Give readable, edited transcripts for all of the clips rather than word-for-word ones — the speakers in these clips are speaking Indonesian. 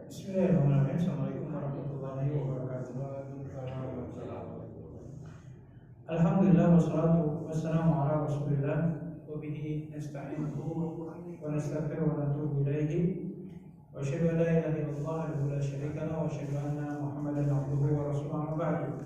Bismillahirrahmanirrahim. Assalamualaikum warahmatullahi wabarakatuh. Alhamdulillah wassalatu wassalamu ala Rasulillah wa bihi nasta'inuhu wa nastaghfiruhu wa natubu ilaihi wa asyhadu an la ilaha illallah wahdahu la syarika lahu wa asyhadu anna Muhammadan abduhu wa rasuluhu ba'du.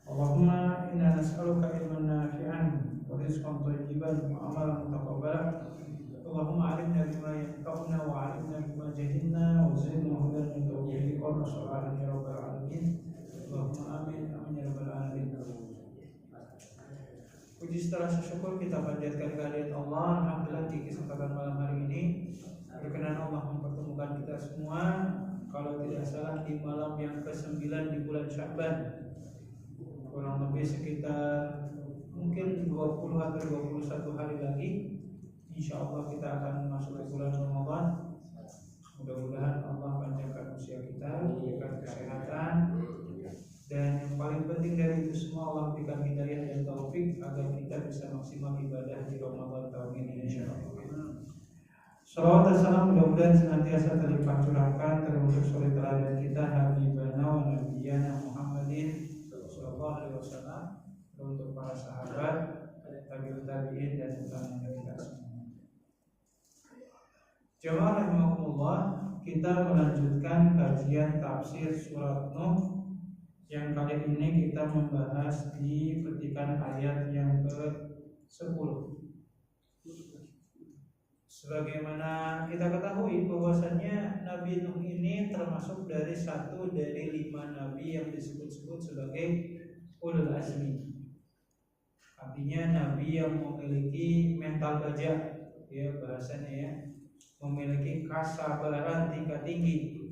Allahumma inna nas'aluka ilman nafi'an wa rizqan thayyiban wa amalan mutaqabbalan. Allahumma alimna bima yanfa'una wa alimna bima jahilna wa zidna hudan min tawfiqika wa nas'aluka ya rabbal alamin. Allahumma amin amin ya rabbal alamin. Puji setelah syukur kita panjatkan kehadirat Allah. Alhamdulillah di kesempatan malam hari ini berkenan Allah mempertemukan kita semua, kalau tidak salah di malam yang ke-9 di bulan Sya'ban, kurang lebih sekitar mungkin 20 atau 21 hari lagi. InsyaAllah kita akan masuk ke bulan Ramadan. Mudah-mudahan Allah panjangkan usia kita, berikan kesehatan, dan yang paling penting dari itu semua Allah berikan hidayah dan taufik agar kita bisa maksimal ibadah di Ramadan tahun ini insyaallah. Salawat dan salam mudah-mudahan senantiasa terlimpah curahkan teruntuk suri teladan kita Habibana wa Nabiyana Muhammadin sallallahu alaihi wasallam, untuk para sahabat, tabi'in dan utamanya kita semua. Jamaah rahimakumullah, kita melanjutkan kajian tafsir surat Nuh, yang kali ini kita membahas di petikan ayat yang ke-10. Sebagaimana kita ketahui bahwasannya Nabi Nuh ini termasuk dari satu dari 5 nabi yang disebut-sebut sebagai ulul azmi. Artinya nabi yang memiliki mental baja, ya bahasanya ya, memiliki kesabaran tingkat tinggi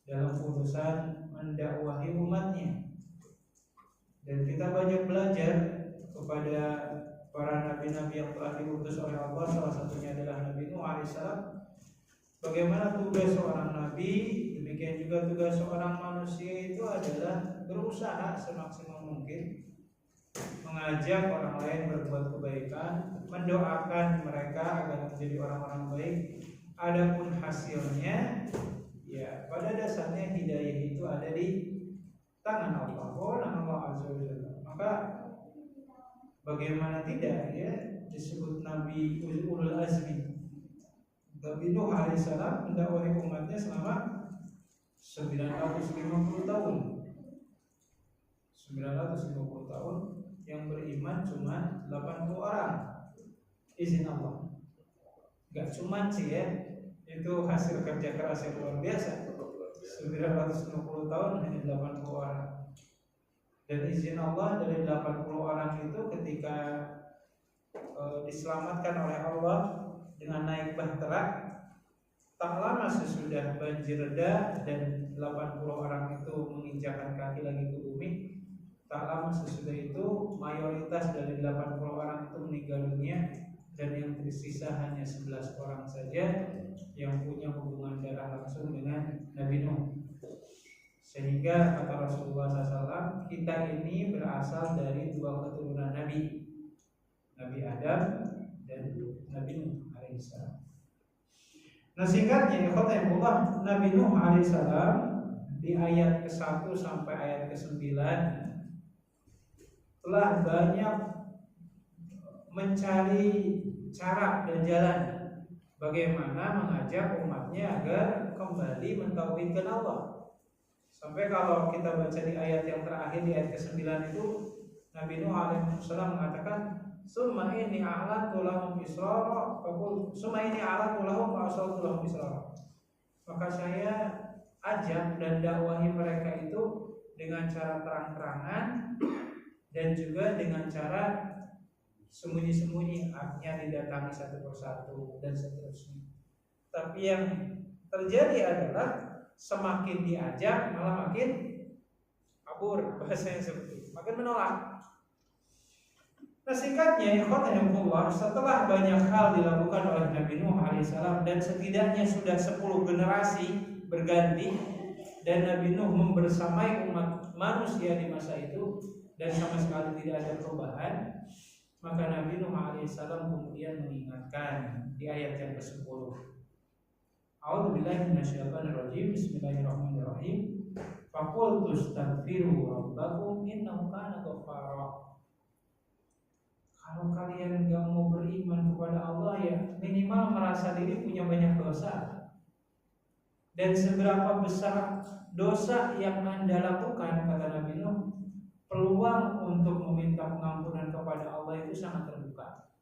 dalam urusan mendakwahi umatnya. Dan kita banyak belajar kepada para nabi-nabi yang telah diutus oleh Allah. Salah satunya adalah Nabi Nuh alaihissalam. Bagaimana tugas seorang nabi, demikian juga tugas seorang manusia itu adalah berusaha semaksimal mungkin mengajak orang lain berbuat kebaikan, mendoakan mereka agar menjadi orang-orang baik. Adapun hasilnya, ya pada dasarnya hidayah itu ada di tangan Allah, Allah Azza wa Jalla. Maka bagaimana tidak ya disebut Nabi ulul azmi. Nabi Nuh alaihissalam mendakwahi umatnya selama 950 tahun. 950 tahun, yang beriman cuma 80 orang. Izin Allah. Gak cuma sih ya, itu hasil kerja keras yang luar biasa. 950 tahun hanya 80 orang. Dan izin Allah dari 80 orang itu ketika diselamatkan oleh Allah dengan naik bahtera, tak lama sesudah banjir reda dan 80 orang itu menginjakkan kaki lagi ke bumi, tak lama sesudah itu mayoritas dari 80 orang itu meninggal dunia, dan yang tersisa hanya 11 orang saja yang punya hubungan darah langsung dengan Nabi Nuh. Sehingga kata Rasulullah SAW, kita ini berasal dari 2 keturunan Nabi, Nabi Adam dan Nabi Nuh alaihissalam. Nah singkatnya, ikhwatallah, Nabi Nuh alaihissalam di ayat ke-1 sampai ayat ke-9 telah banyak mencari cara dan jalan bagaimana mengajak umatnya agar kembali mentauhidkan Allah. Sampai kalau kita baca di ayat yang terakhir, di ayat ke-9 itu, Nabi Nuh alaihissalam mengatakan, "Summa inni a'latu lahum israra, summa inni a'latu lahum wa asrartu lahum israra." Maka saya ajak dan dakwahi mereka itu dengan cara terang-terangan dan juga dengan cara sembunyi-sembunyi, artinya didatangi satu persatu dan seterusnya. Tapi yang terjadi adalah semakin diajak malah makin kabur, bahasanya seperti itu, makin menolak. Nah singkatnya, ikhwanullah, setelah banyak hal dilakukan oleh Nabi Nuh alaihissalam dan setidaknya sudah 10 generasi berganti, dan Nabi Nuh membersamai umat manusia di masa itu dan sama sekali tidak ada perubahan, maka Nabi Nuh alaihissalam kemudian mengingatkan di ayat yang ke-10, A'udzubillahi minasyaitonirrajim. Bismillahirrahmanirrahim. Faqultu astaghfiru rabbakum innahu kana ghaffara. Kalau kalian gak mau beriman kepada Allah, ya minimal merasa diri punya banyak dosa. Dan seberapa besar dosa yang Anda lakukan, kata Nabi Nuh, peluang untuk meminta pengampunan kepada Allah itu sangat terbuka.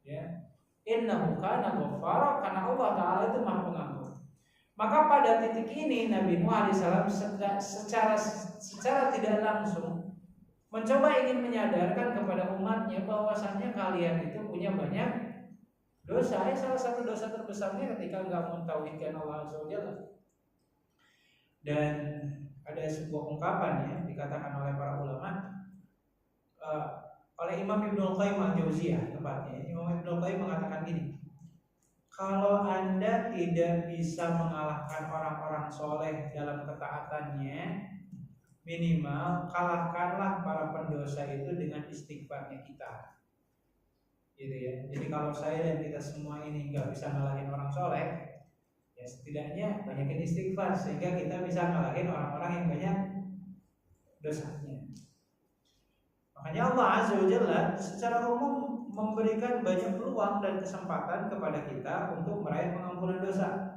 Ya, innahu kana ghaffara, karena Allah Ta'ala itu Maha Pengampun. Maka pada titik ini Nabi Nuh alaihissalam secara tidak langsung mencoba ingin menyadarkan kepada umatnya bahwasannya kalian itu punya banyak dosa. Salah satu dosa terbesarnya ketika enggak mentauhidkan Allah Azza wa Jalla. Dan ada sebuah ungkapan ya dikatakan oleh para ulama, oleh Imam Ibnu Qayyim al-Jauziyah tepatnya. Imam Ibnu Qayyim mengatakan gini, kalau Anda tidak bisa mengalahkan orang-orang soleh dalam ketaatannya, minimal kalahkanlah para pendosa itu dengan istighfarnya kita, gitu ya. Jadi kalau saya dan kita semua ini nggak bisa ngalahin orang soleh, ya setidaknya banyakin istighfar sehingga kita bisa ngalahin orang-orang yang banyak dosanya. Makanya Allah Azza wa Jalla secara umum memberikan banyak peluang dan kesempatan kepada kita untuk meraih pengampunan dosa.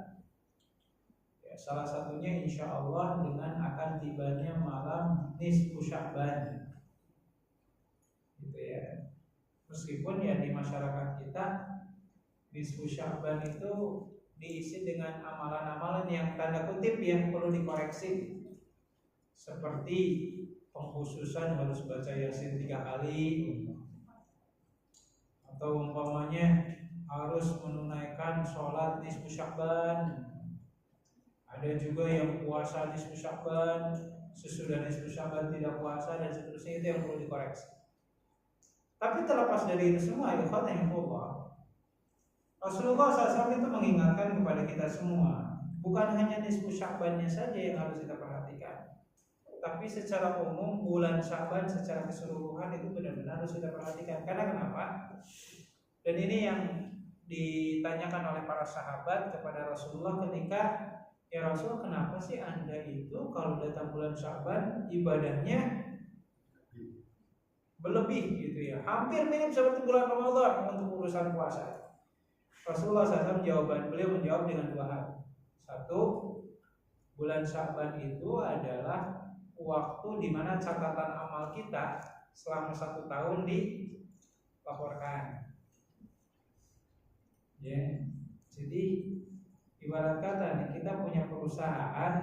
Salah satunya insya Allah dengan akan tibanya malam nisfu Sya'ban, gitu ya. Meskipun ya di masyarakat kita nisfu Sya'ban itu diisi dengan amalan-amalan yang tanda kutip yang perlu dikoreksi, seperti pengkhususan harus baca Yasin 3 kali, atau umpamanya harus menunaikan sholat nisfu Sya'ban. Ada juga yang puasa nisfu Sya'ban, sesudah nisfu Sya'ban tidak puasa, dan seterusnya. Itu yang perlu dikoreksi. Tapi terlepas dari itu semua, Rasulullah SAW itu mengingatkan kepada kita semua, bukan hanya nisfu Sya'bannya saja yang harus kita perhatikan, tapi secara umum bulan Sya'ban secara keseluruhan itu benar-benar harus kita perhatikan. Karena kenapa? Dan ini yang ditanyakan oleh para sahabat kepada Rasulullah ketika, ya Rasul, kenapa sih Anda itu kalau datang bulan Sya'ban ibadahnya berlebih gitu ya, hampir mirip seperti bulan Ramadan untuk urusan puasa? Rasulullah SAW beliau menjawab dengan 2 hal. Satu, bulan Sya'ban itu adalah waktu di mana catatan amal kita selama 1 tahun dilaporkan. Ya, jadi ibarat kata nih, kita punya perusahaan,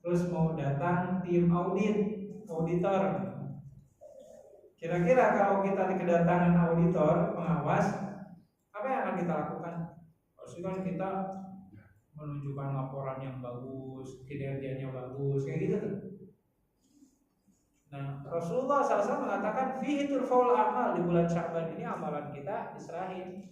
terus mau datang tim auditor. Kira-kira kalau kita kedatangan auditor, pengawas, apa yang akan kita lakukan? Pasti kan kita menunjukkan laporan yang bagus, kinerjanya bagus, kayak gitu tuh. Nah, Rasulullah SAW mengatakan fihi turfaul amal, di bulan Sya'ban ini amalan kita diserahin.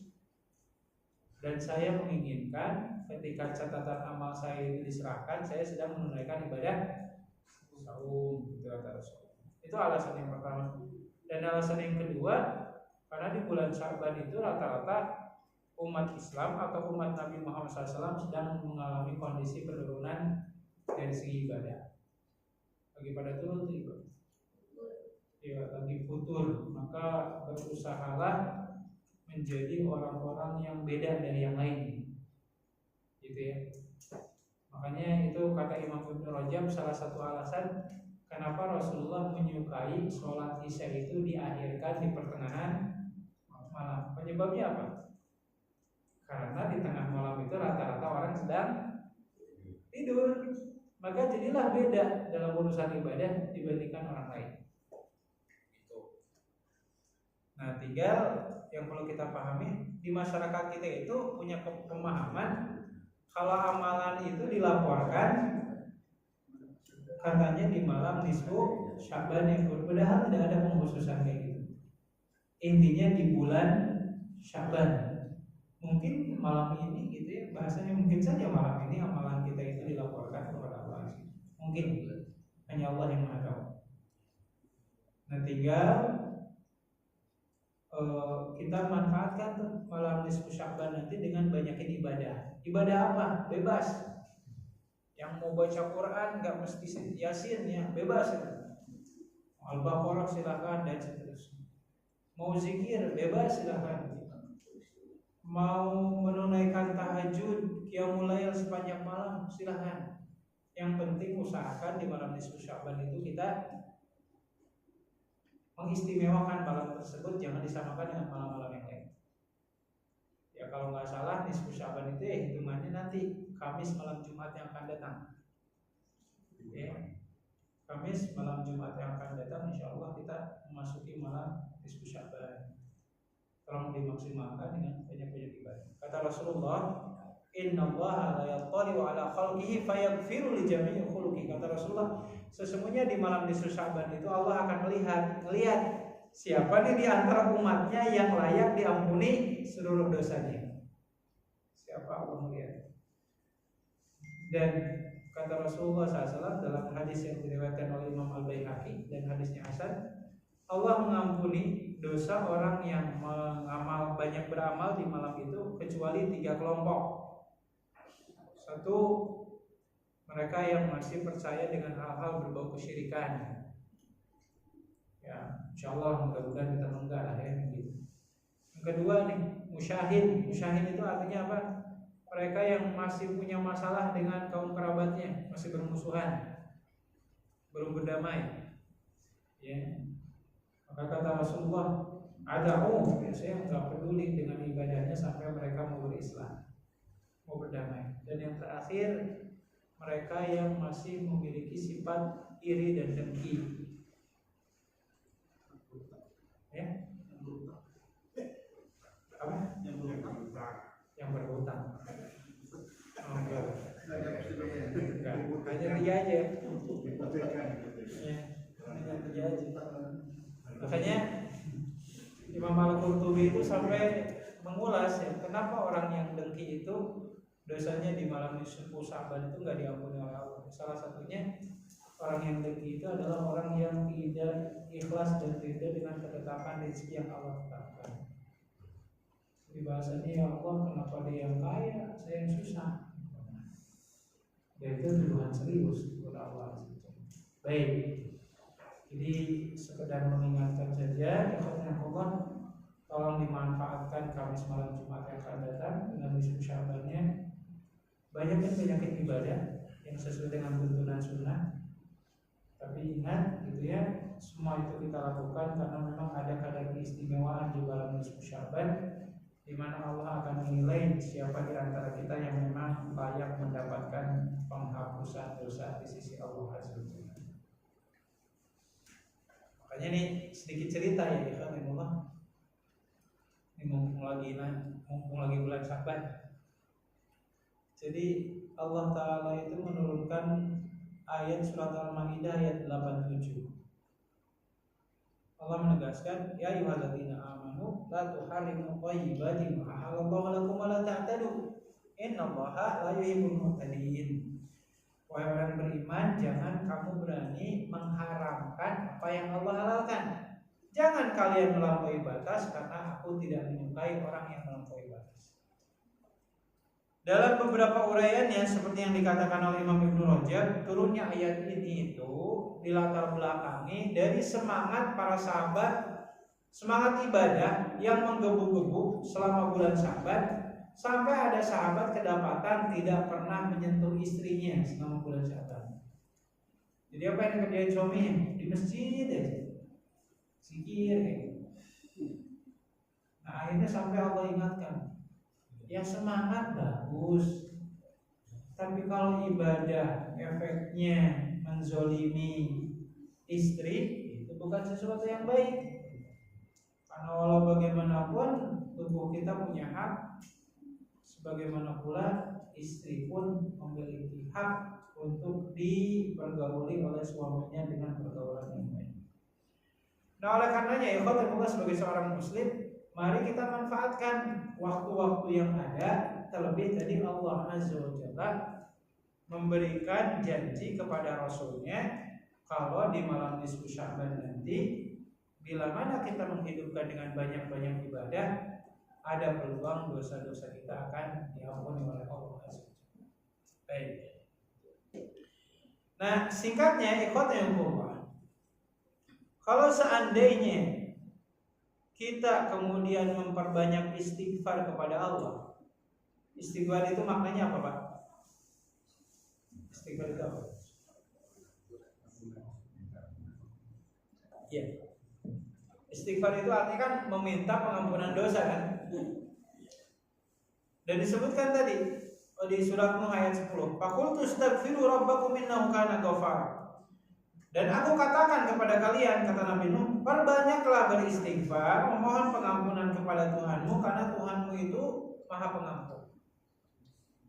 Dan saya menginginkan ketika catatan amal saya itu diserahkan, saya sedang menunaikan ibadah saum, gitu kata Rasulullah. Itu alasan yang pertama. Dan alasan yang kedua, karena di bulan Sya'ban itu rata-rata umat Islam atau umat Nabi Muhammad SAW sedang mengalami kondisi penurunan dari segi ibadah. Lagi pada turun tuh ibadah, ya lagi futur, maka berusahalah menjadi orang-orang yang beda dari yang lain, gitu ya. Makanya itu kata Imam Ibnu Rajab, salah satu alasan kenapa Rasulullah menyukai sholat isya itu diakhirkan di pertengahan malam. Penyebabnya apa? Karena di tengah malam itu rata-rata orang sedang tidur, maka jadilah beda dalam urusan ibadah dibandingkan orang lain. Nah, tinggal yang perlu kita pahami, di masyarakat kita itu punya pemahaman kalau amalan itu dilaporkan katanya di malam nisfu Sya'ban yang padahal tidak ada pengkhususan kayak gitu. Intinya di bulan Sya'ban. Mungkin malam ini gitu ya, bahasanya mungkin saja malam ini amalan kita itu dilaporkan kepada Allah. Mungkin hanya Allah yang Maha tahu. Nah, tinggal kita manfaatkan tuh malam nisfu Sya'ban nanti dengan banyakin ibadah. Ibadah apa? Bebas. Yang mau baca Quran nggak mesti Yasin ya, bebas ya. Al-Baqarah silakan dan seterusnya. Mau zikir bebas silakan. Mau menunaikan tahajud, qiyamul lail sepanjang malam silakan. Yang penting usahakan di malam nisfu Sya'ban itu kita mengistimewakan malam tersebut, jangan disamakan dengan malam-malam yang lain. Ya kalau nggak salah nisfu Sya'ban itu ya hitungannya nanti Kamis malam Jumat yang akan datang. Ya, Kamis malam Jumat yang akan datang, insya Allah kita memasuki malam nisfu Sya'ban. Tolong dimaksimalkan dengan banyak-banyak ibadah. Kata Rasulullah, Innallaha la yattali'u ala khalqihi fayaghfiru li jami'i khuluqi. Kata Rasulullah, sesungguhnya di malam nisfu Sya'ban itu Allah akan melihat siapa nih di antara umatnya yang layak diampuni seluruh dosanya. Siapa Allah melihat. Dan kata Rasulullah SAW dalam hadis yang diriwayatkan oleh Imam Al-Baihaqi dan hadisnya hasan, Allah mengampuni dosa orang yang banyak beramal di malam itu kecuali 3 kelompok. Satu, mereka yang masih percaya dengan hal-hal berbau kesyirikan. Ya, insyaallah mudah-mudahan kita enggak lah ya gitu. Yang kedua nih, musyahid. Musyahid itu artinya apa? Mereka yang masih punya masalah dengan kaum kerabatnya, masih bermusuhan, belum berdamai. Ya. Maka kata Rasulullah, ada'u, saya enggak peduli dengan ibadahnya sampai mereka mau berislam, mau berdamai. Dan yang terakhir, mereka yang masih memiliki sifat iri dan dengki. Ya? Apa? Yang berhutang. Oh, enggak. Hanya dia aja. Ya, hanya dia aja. Makanya Imam Al-Qurtubi itu sampai mengulas ya, kenapa orang yang dengki itu dosanya di malam nisfu Sya'ban itu nggak diampuni oleh Allah. Salah satunya orang yang dengki itu adalah orang yang tidak ikhlas dan ridha dengan ketetapan rezeki yang Allah tetapkan. Di bahasanya, ya Allah, kenapa dia yang kaya, saya yang susah. Dan itu tuduhan serius kepada Allah. Baik, jadi sekedar mengingatkan saja, ya Allah, tolong dimanfaatkan Kamis malam Jumat yang akan datang dengan nisfu Sya'bannya. Banyakin ibadah yang sesuai dengan tuntunan sunnah. Tapi ingat gitu ya, semua itu kita lakukan karena memang ada kadar keistimewaan di dalam nisfu Sya'ban, di mana Allah akan menilai siapa di antara kita yang memang layak mendapatkan penghapusan dosa di sisi Allah Azza wa Jalla. Makanya nih sedikit cerita ya, ikhwanullah. Ini mumpung lagi bulan Sya'ban. Jadi Allah Ta'ala itu menurunkan ayat surat Al-Maidah ayat 87. Allah menegaskan, ya ayyuhalladzina amanu la tuharrimu thayyibati ma halallahu lakum wa la ta'tadu innallaha la yuhibbul mu'tadin. Wahai orang beriman, jangan kamu berani mengharamkan apa yang Allah halalkan. Jangan kalian melampaui batas, karena aku tidak menyukai orang yang melampaui batas. Dalam beberapa uraiannya seperti yang dikatakan oleh Imam Ibnu Rajab, turunnya ayat ini itu dilatar belakangi dari semangat para sahabat, semangat ibadah yang menggebu-gebu selama bulan Sya'ban, sampai ada sahabat kedapatan tidak pernah menyentuh istrinya selama bulan Sya'ban. Jadi apa yang dikerjain suaminya? Di masjid aja, zikir gitu. Nah akhirnya sampai Allah ingatkan, ya semangat bagus, tapi kalau ibadah efeknya menzolimi istri, itu bukan sesuatu yang baik. Karena walau bagaimanapun tubuh kita punya hak, sebagaimana pula istri pun memiliki hak untuk dipergauli oleh suaminya dengan pergaulan yang baik. Nah oleh karenanya ya khotimullah, sebagai seorang muslim, mari kita manfaatkan waktu-waktu yang ada. Terlebih tadi Allah Azza wa Jalla memberikan janji kepada Rasulnya, kalau di malam nisfu Sya'ban nanti Bila mana kita menghidupkan dengan banyak-banyak ibadah, ada peluang dosa-dosa kita akan diampuni oleh Allah. Baik. Nah, singkatnya ikhwatnya Allah, kalau seandainya kita kemudian memperbanyak istighfar kepada Allah, istighfar itu maknanya apa, Pak? Istighfar itu apa? Ya. Istighfar itu artinya kan meminta pengampunan dosa kan? Dan disebutkan tadi di surat Nuh ayat 10, "Faqultu astaghfiru rabbakum innahu kana ghafara." Dan aku katakan kepada kalian, kata Nabi Nuh, perbanyaklah beristighfar, memohon pengampunan kepada Tuhanmu, karena Tuhanmu itu Maha Pengampun.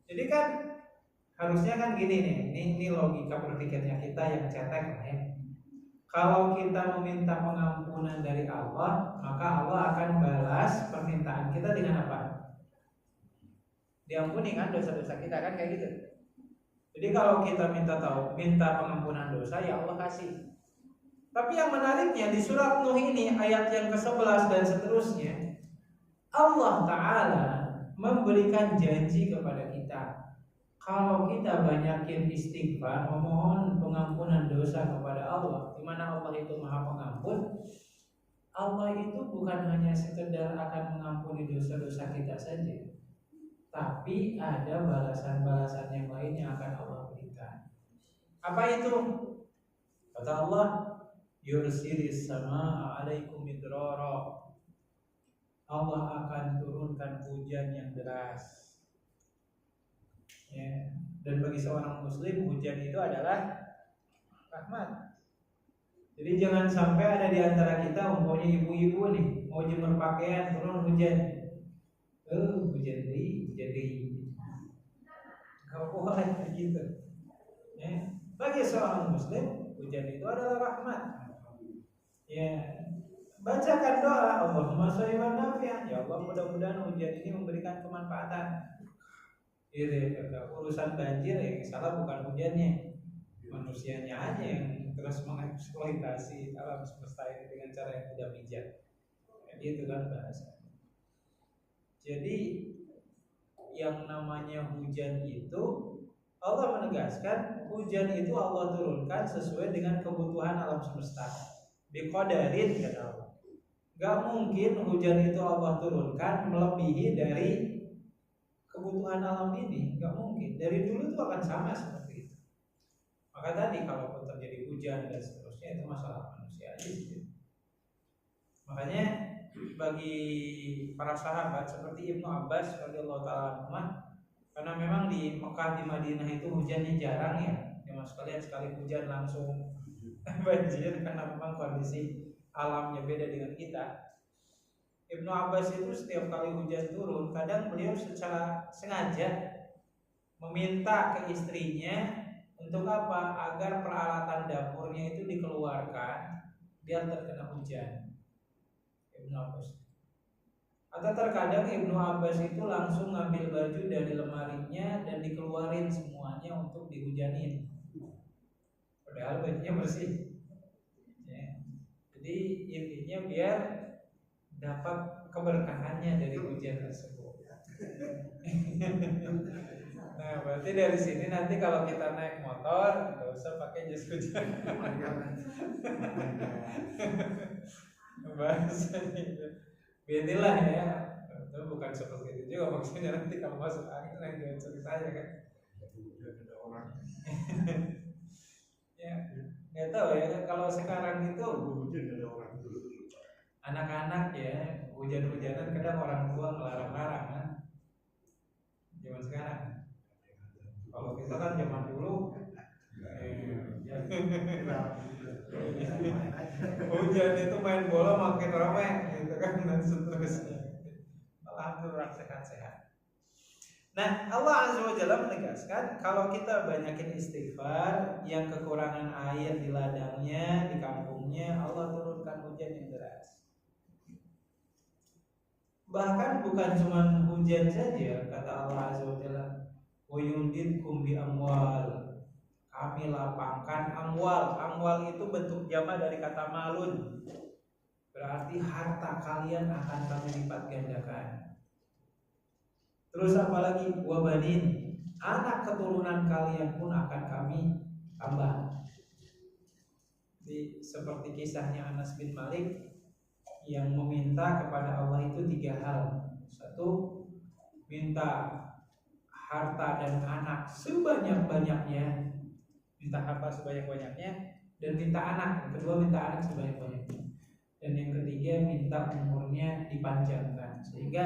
Jadi kan harusnya kan gini nih, ini logika berpikirnya kita yang cetek lah ya. Kalau kita meminta pengampunan dari Allah, maka Allah akan balas permintaan kita dengan apa? Diampuni kan dosa-dosa kita kan, kayak gitu. Jadi kalau kita minta pengampunan dosa, ya Allah kasih. Tapi yang menariknya di surat Nuh ini ayat yang ke-11 dan seterusnya, Allah Ta'ala memberikan janji kepada kita, kalau kita banyakin istighfar, memohon pengampunan dosa kepada Allah, di mana Allah itu Maha Pengampun, Allah itu bukan hanya sekedar akan mengampuni dosa-dosa kita saja, tapi ada balasan-balasan yang lain yang akan Allah berikan. Apa itu? Kata Allah, yursilis samaa'a 'alaikum midrara. Allah akan turunkan hujan yang deras. Ya. Dan bagi seorang muslim, hujan itu adalah rahmat. Jadi jangan sampai ada di antara kita, umpamanya ibu-ibu nih mau jemur pakaian, turun hujan. Jadi kalau boleh gitu. Ya. Bagi seorang muslim, hujan itu adalah rahmat. Ya, bacakan doa, Allahumma sholli wa nafi'an. Ya Allah, mudah-mudahan hujan ini memberikan kemanfaatan. Urusan banjir yang salah bukan hujannya, manusianya aja yang terus mengeksploitasi alam semesta ini dengan cara yang tidak bijak. Itu kan bahasa. Jadi yang namanya hujan itu, Allah menegaskan hujan itu Allah turunkan sesuai dengan kebutuhan alam semesta. Biqadarin, kata Allah. Gak mungkin hujan itu Allah turunkan melebihi dari kebutuhan alam ini, gak mungkin. Dari dulu itu akan sama seperti itu. Maka tadi kalaupun terjadi hujan dan seterusnya, itu masalah manusia aja sih. Makanya bagi para sahabat seperti Ibnu Abbas radhiyallahu ta'ala anhu, karena memang di Mekah, di Madinah itu hujannya jarang ya, mas kalian sekali hujan langsung banjir karena memang kondisi alamnya beda dengan kita. Ibnu Abbas itu setiap kali hujan turun, kadang beliau secara sengaja meminta ke istrinya untuk apa? Agar peralatan dapurnya itu dikeluarkan biar terkena hujan. Ibnu Abbas. Atau terkadang Ibnu Abbas itu langsung ngambil baju dari lemarinya dan dikeluarin semuanya untuk dihujanin. Padahal bajunya bersih. Ya. Jadi intinya biar dapat keberkahannya dari hujan tersebut. Nah, berarti dari sini nanti kalau kita naik motor nggak usah pakai jas hujan. Bahasanya bedilah ya. Itu bukan seperti itu juga maksudnya, nanti kalau masuk angin yang dia ceritanya kan. Ada orang. Ya, nggak tahu ya kalau sekarang itu hujan ada orang dulu. Anak-anak ya hujan-hujanan kadang orang tua melarang-larang kan. Zaman sekarang. Kalau kita kan zaman dulu hujan itu main bola makin ramai gitu kan, dan seterusnya. Alhamdulillah sehat-sehat. Nah, Allah Azza wa Jalla menegaskan kalau kita banyakin istighfar, yang kekurangan air di ladangnya, di kampungnya, Allah turunkan hujan yang deras. Bahkan bukan cuma hujan saja, kata Allah Azza wa Jalla, wa yumdidkum bi amwal. Kami lapangkan amwal. Amwal itu bentuk jamak dari kata malun. berarti harta kalian akan kami lipat gandakan. Terus apalagi wabanin, anak keturunan kalian pun akan kami tambah. Jadi, seperti kisahnya Anas bin Malik yang meminta kepada Allah itu 3 hal. 1, minta harta dan anak sebanyak-banyaknya, minta harta sebanyak-banyaknya, dan minta anak. Yang kedua, minta anak sebanyak-banyaknya, dan yang ketiga, minta umurnya dipanjangkan. Sehingga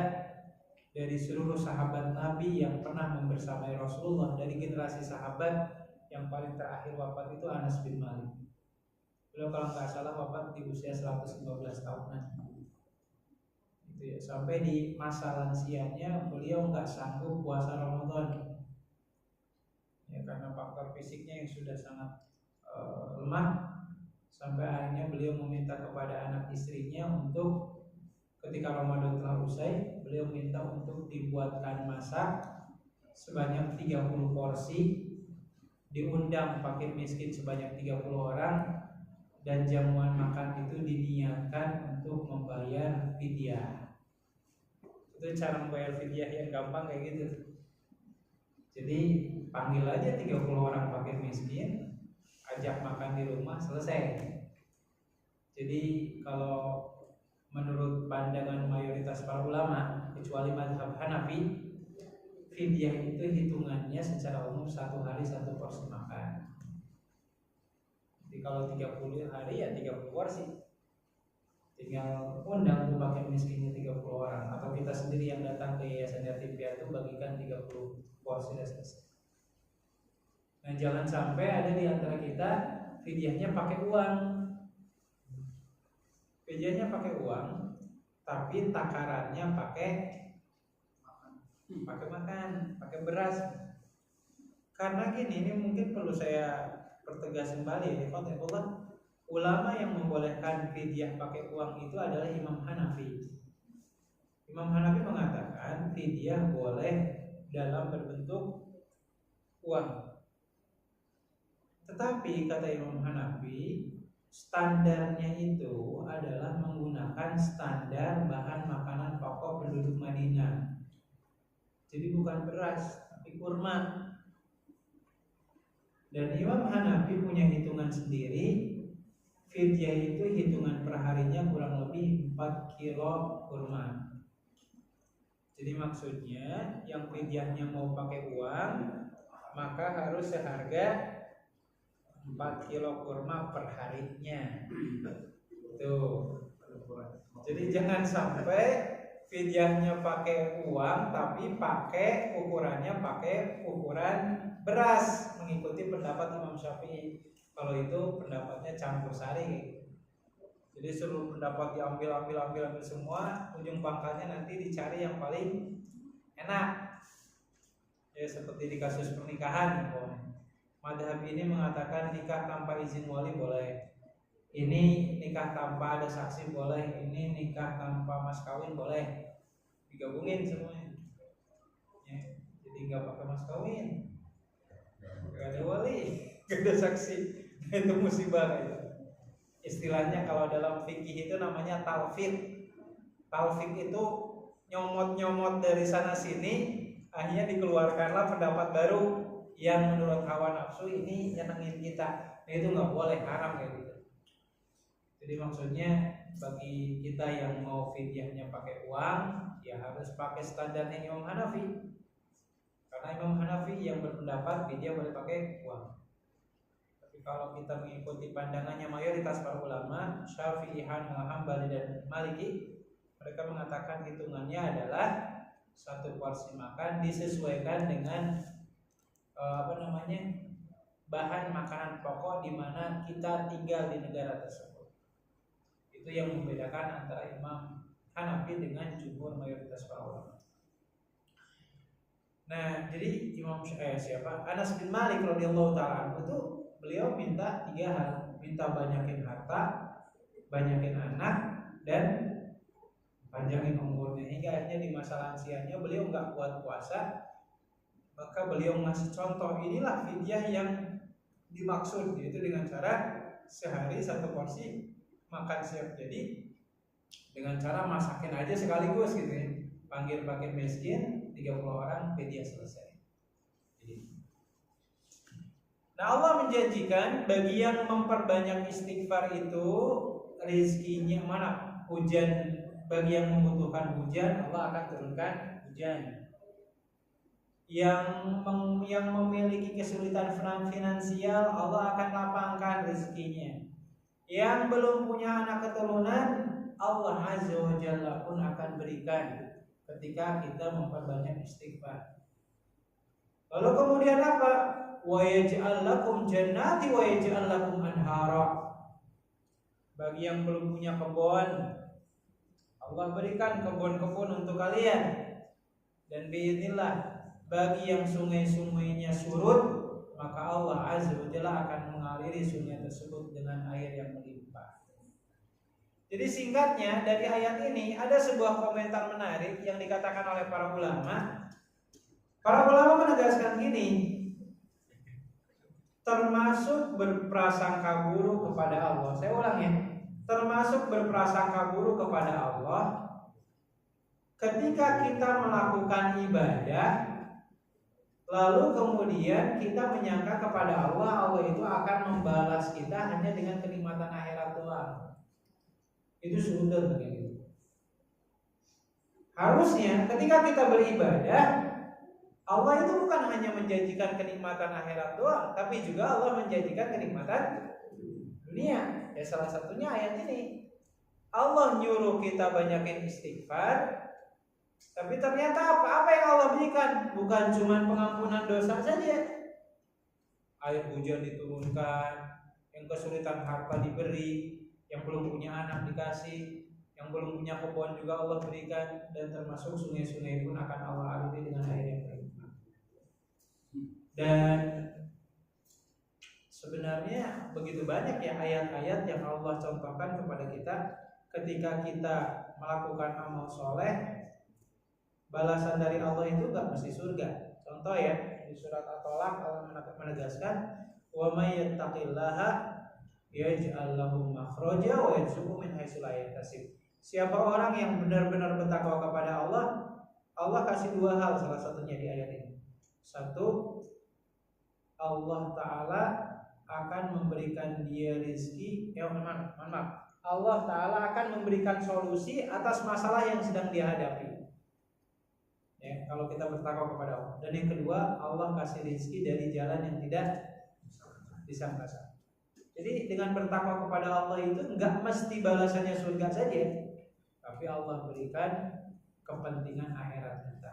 dari seluruh sahabat Nabi yang pernah membersamai Rasulullah, dari generasi sahabat yang paling terakhir wafat itu Anas bin Malik. Beliau kalau nggak salah wafat di usia 115 tahunan. Gitu ya. Sampai di masa lansianya beliau nggak sanggup puasa Ramadan. Ya, karena faktor fisiknya yang sudah sangat lemah, sampai akhirnya beliau meminta kepada anak istrinya untuk ketika Ramadan telah usai, beliau minta untuk dibuatkan masak sebanyak 30 porsi, diundang fakir miskin sebanyak 30 orang, dan jamuan makan itu diniatkan untuk membayar fidyah. Itu cara membayar fidyah yang gampang kayak gitu. Jadi panggil aja 30 orang fakir miskin, ajak makan di rumah, selesai. Jadi kalau menurut pandangan mayoritas para ulama, kecuali mazhab Hanafi, fidyah itu hitungannya secara umum 1 hari 1 porsi makan. Jadi kalau 30 hari ya 30 porsi. Tinggal undang tuh pakai miskinnya 30 orang, atau kita sendiri yang datang ke Yayasan Yatim Piatu bagikan 30 porsi dan selesai. Nah, jangan sampai ada di antara kita fidyahnya pakai uang. Fidyahnya pakai uang, tapi takarannya pakai makan, pakai beras. Karena gini, ini mungkin perlu saya pertegas kembali ya, ulama yang membolehkan fidyah pakai uang itu adalah Imam Hanafi. Imam Hanafi mengatakan fidyah boleh dalam berbentuk uang. Tetapi kata Imam Hanafi, standarnya itu adalah menggunakan standar bahan makanan pokok penduduk Madinah. Jadi bukan beras, tapi kurma. Dan Imam Hanafi punya hitungan sendiri, fidyah itu hitungan perharinya kurang lebih 4 kilo kurma. Jadi maksudnya yang fidyahnya mau pakai uang, maka harus seharga 4 kilo kurma per harinya. Tuh. Jadi jangan sampai fidyahnya pakai uang, tapi ukurannya pakai ukuran beras, mengikuti pendapat Imam Syafi'i. Kalau itu pendapatnya campur sari. Jadi seluruh pendapat diambil semua, ujung pangkalnya nanti dicari yang paling enak. Ya seperti di kasus pernikahan. Madhab ini mengatakan nikah tanpa izin wali boleh. Ini nikah tanpa ada saksi boleh. Ini nikah tanpa mas kawin boleh. Digabungin semuanya. Ya, jadi nggak pakai mas kawin, nggak ada wali, nggak ada saksi. Itu musibah itu. Istilahnya kalau dalam fikih itu namanya talfik. Talfik itu nyomot-nyomot dari sana sini, akhirnya dikeluarkanlah pendapat baru yang menurut hawa nafsu ini nyenengin kita. Nah, itu nggak boleh, haram kayak gitu. Jadi maksudnya bagi kita yang mau fidyahnya pakai uang, ya harus pakai standarnya Imam Hanafi. Karena Imam Hanafi yang berpendapat fidyah boleh pakai uang. Kalau kita mengikuti pandangannya mayoritas para ulama, Syafi'i, Hambali dan Maliki, mereka mengatakan hitungannya adalah 1 porsi makan disesuaikan dengan bahan makanan pokok di mana kita tinggal di negara tersebut. Itu yang membedakan antara Imam Hanafi dengan jumhur mayoritas para ulama. Nah, jadi Anas bin Malik radhiyallahu taala itu beliau minta 3 hal, minta banyakin harta, banyakin anak, dan panjangin umurnya. Hingga akhirnya di masa lansianya beliau nggak kuat puasa, maka beliau ngasih contoh, inilah fidyah yang dimaksud, yaitu dengan cara sehari 1 porsi makan siap jadi, dengan cara masakin aja sekaligus gitu ya. Panggil paket miskin 30 orang pedia selesai. Nah, Allah menjanjikan bagi yang memperbanyak istighfar itu rezekinya mana? Hujan, bagi yang membutuhkan hujan Allah akan turunkan hujan. Yang memiliki kesulitan finansial Allah akan lapangkan rezekinya. Yang belum punya anak keturunan Allah Azza wa Jalla pun akan berikan ketika kita memperbanyak istighfar. Lalu kemudian apa? Wa yaj'al lakum jannati wa yaj'al lakum anhara. Bagi yang belum punya kebun, Allah berikan kebun-kebun untuk kalian. Dan biidznillah bagi yang sungai-sungainya surut, maka Allah Azza wa Jalla akan mengaliri sungai tersebut dengan air yang melimpah. Jadi singkatnya dari ayat ini ada sebuah komentar menarik yang dikatakan oleh para ulama. Para ulama menegaskan gini, termasuk berprasangka buruk kepada Allah. Saya ulang ya, termasuk berprasangka buruk kepada Allah ketika kita melakukan ibadah lalu kemudian kita menyangka kepada Allah itu akan membalas kita hanya dengan kenikmatan akhirat doang. Itu sudut begitu. Harusnya ketika kita beribadah, Allah itu bukan hanya menjanjikan kenikmatan akhirat doang, tapi juga Allah menjanjikan kenikmatan dunia. Ya salah satunya ayat ini. Allah nyuruh kita banyakin istighfar, tapi ternyata apa yang Allah berikan? Bukan cuma pengampunan dosa saja. Air hujan diturunkan, yang kesulitan harta diberi, yang belum punya anak dikasih, yang belum punya kebun juga Allah berikan, dan termasuk sungai-sungai pun akan Allah aliri dengan air yang melimpah. Dan sebenarnya begitu banyak ya ayat-ayat yang Allah contohkan kepada kita ketika kita melakukan amal soleh. Balasan dari Allah itu gak mesti surga. Contoh ya, di surat At-Tolak Allah menegaskan, wa may yattaqillaha yaj'al lahu makhraja wa yarzuqhu min haitsu la yahtasib. Siapa orang yang benar-benar bertakwa kepada Allah, Allah kasih dua hal salah satunya di ayat ini. Satu, Allah Ta'ala akan memberikan dia rezeki. Allah Ta'ala akan memberikan solusi atas masalah yang sedang dia hadapi. Ya, kalau kita bertakwa kepada Allah. Dan yang kedua, Allah kasih rezeki dari jalan yang tidak disangka. Jadi dengan bertakwa kepada Allah itu enggak mesti balasannya surga saja, tapi Allah berikan kepentingan akhirat kita.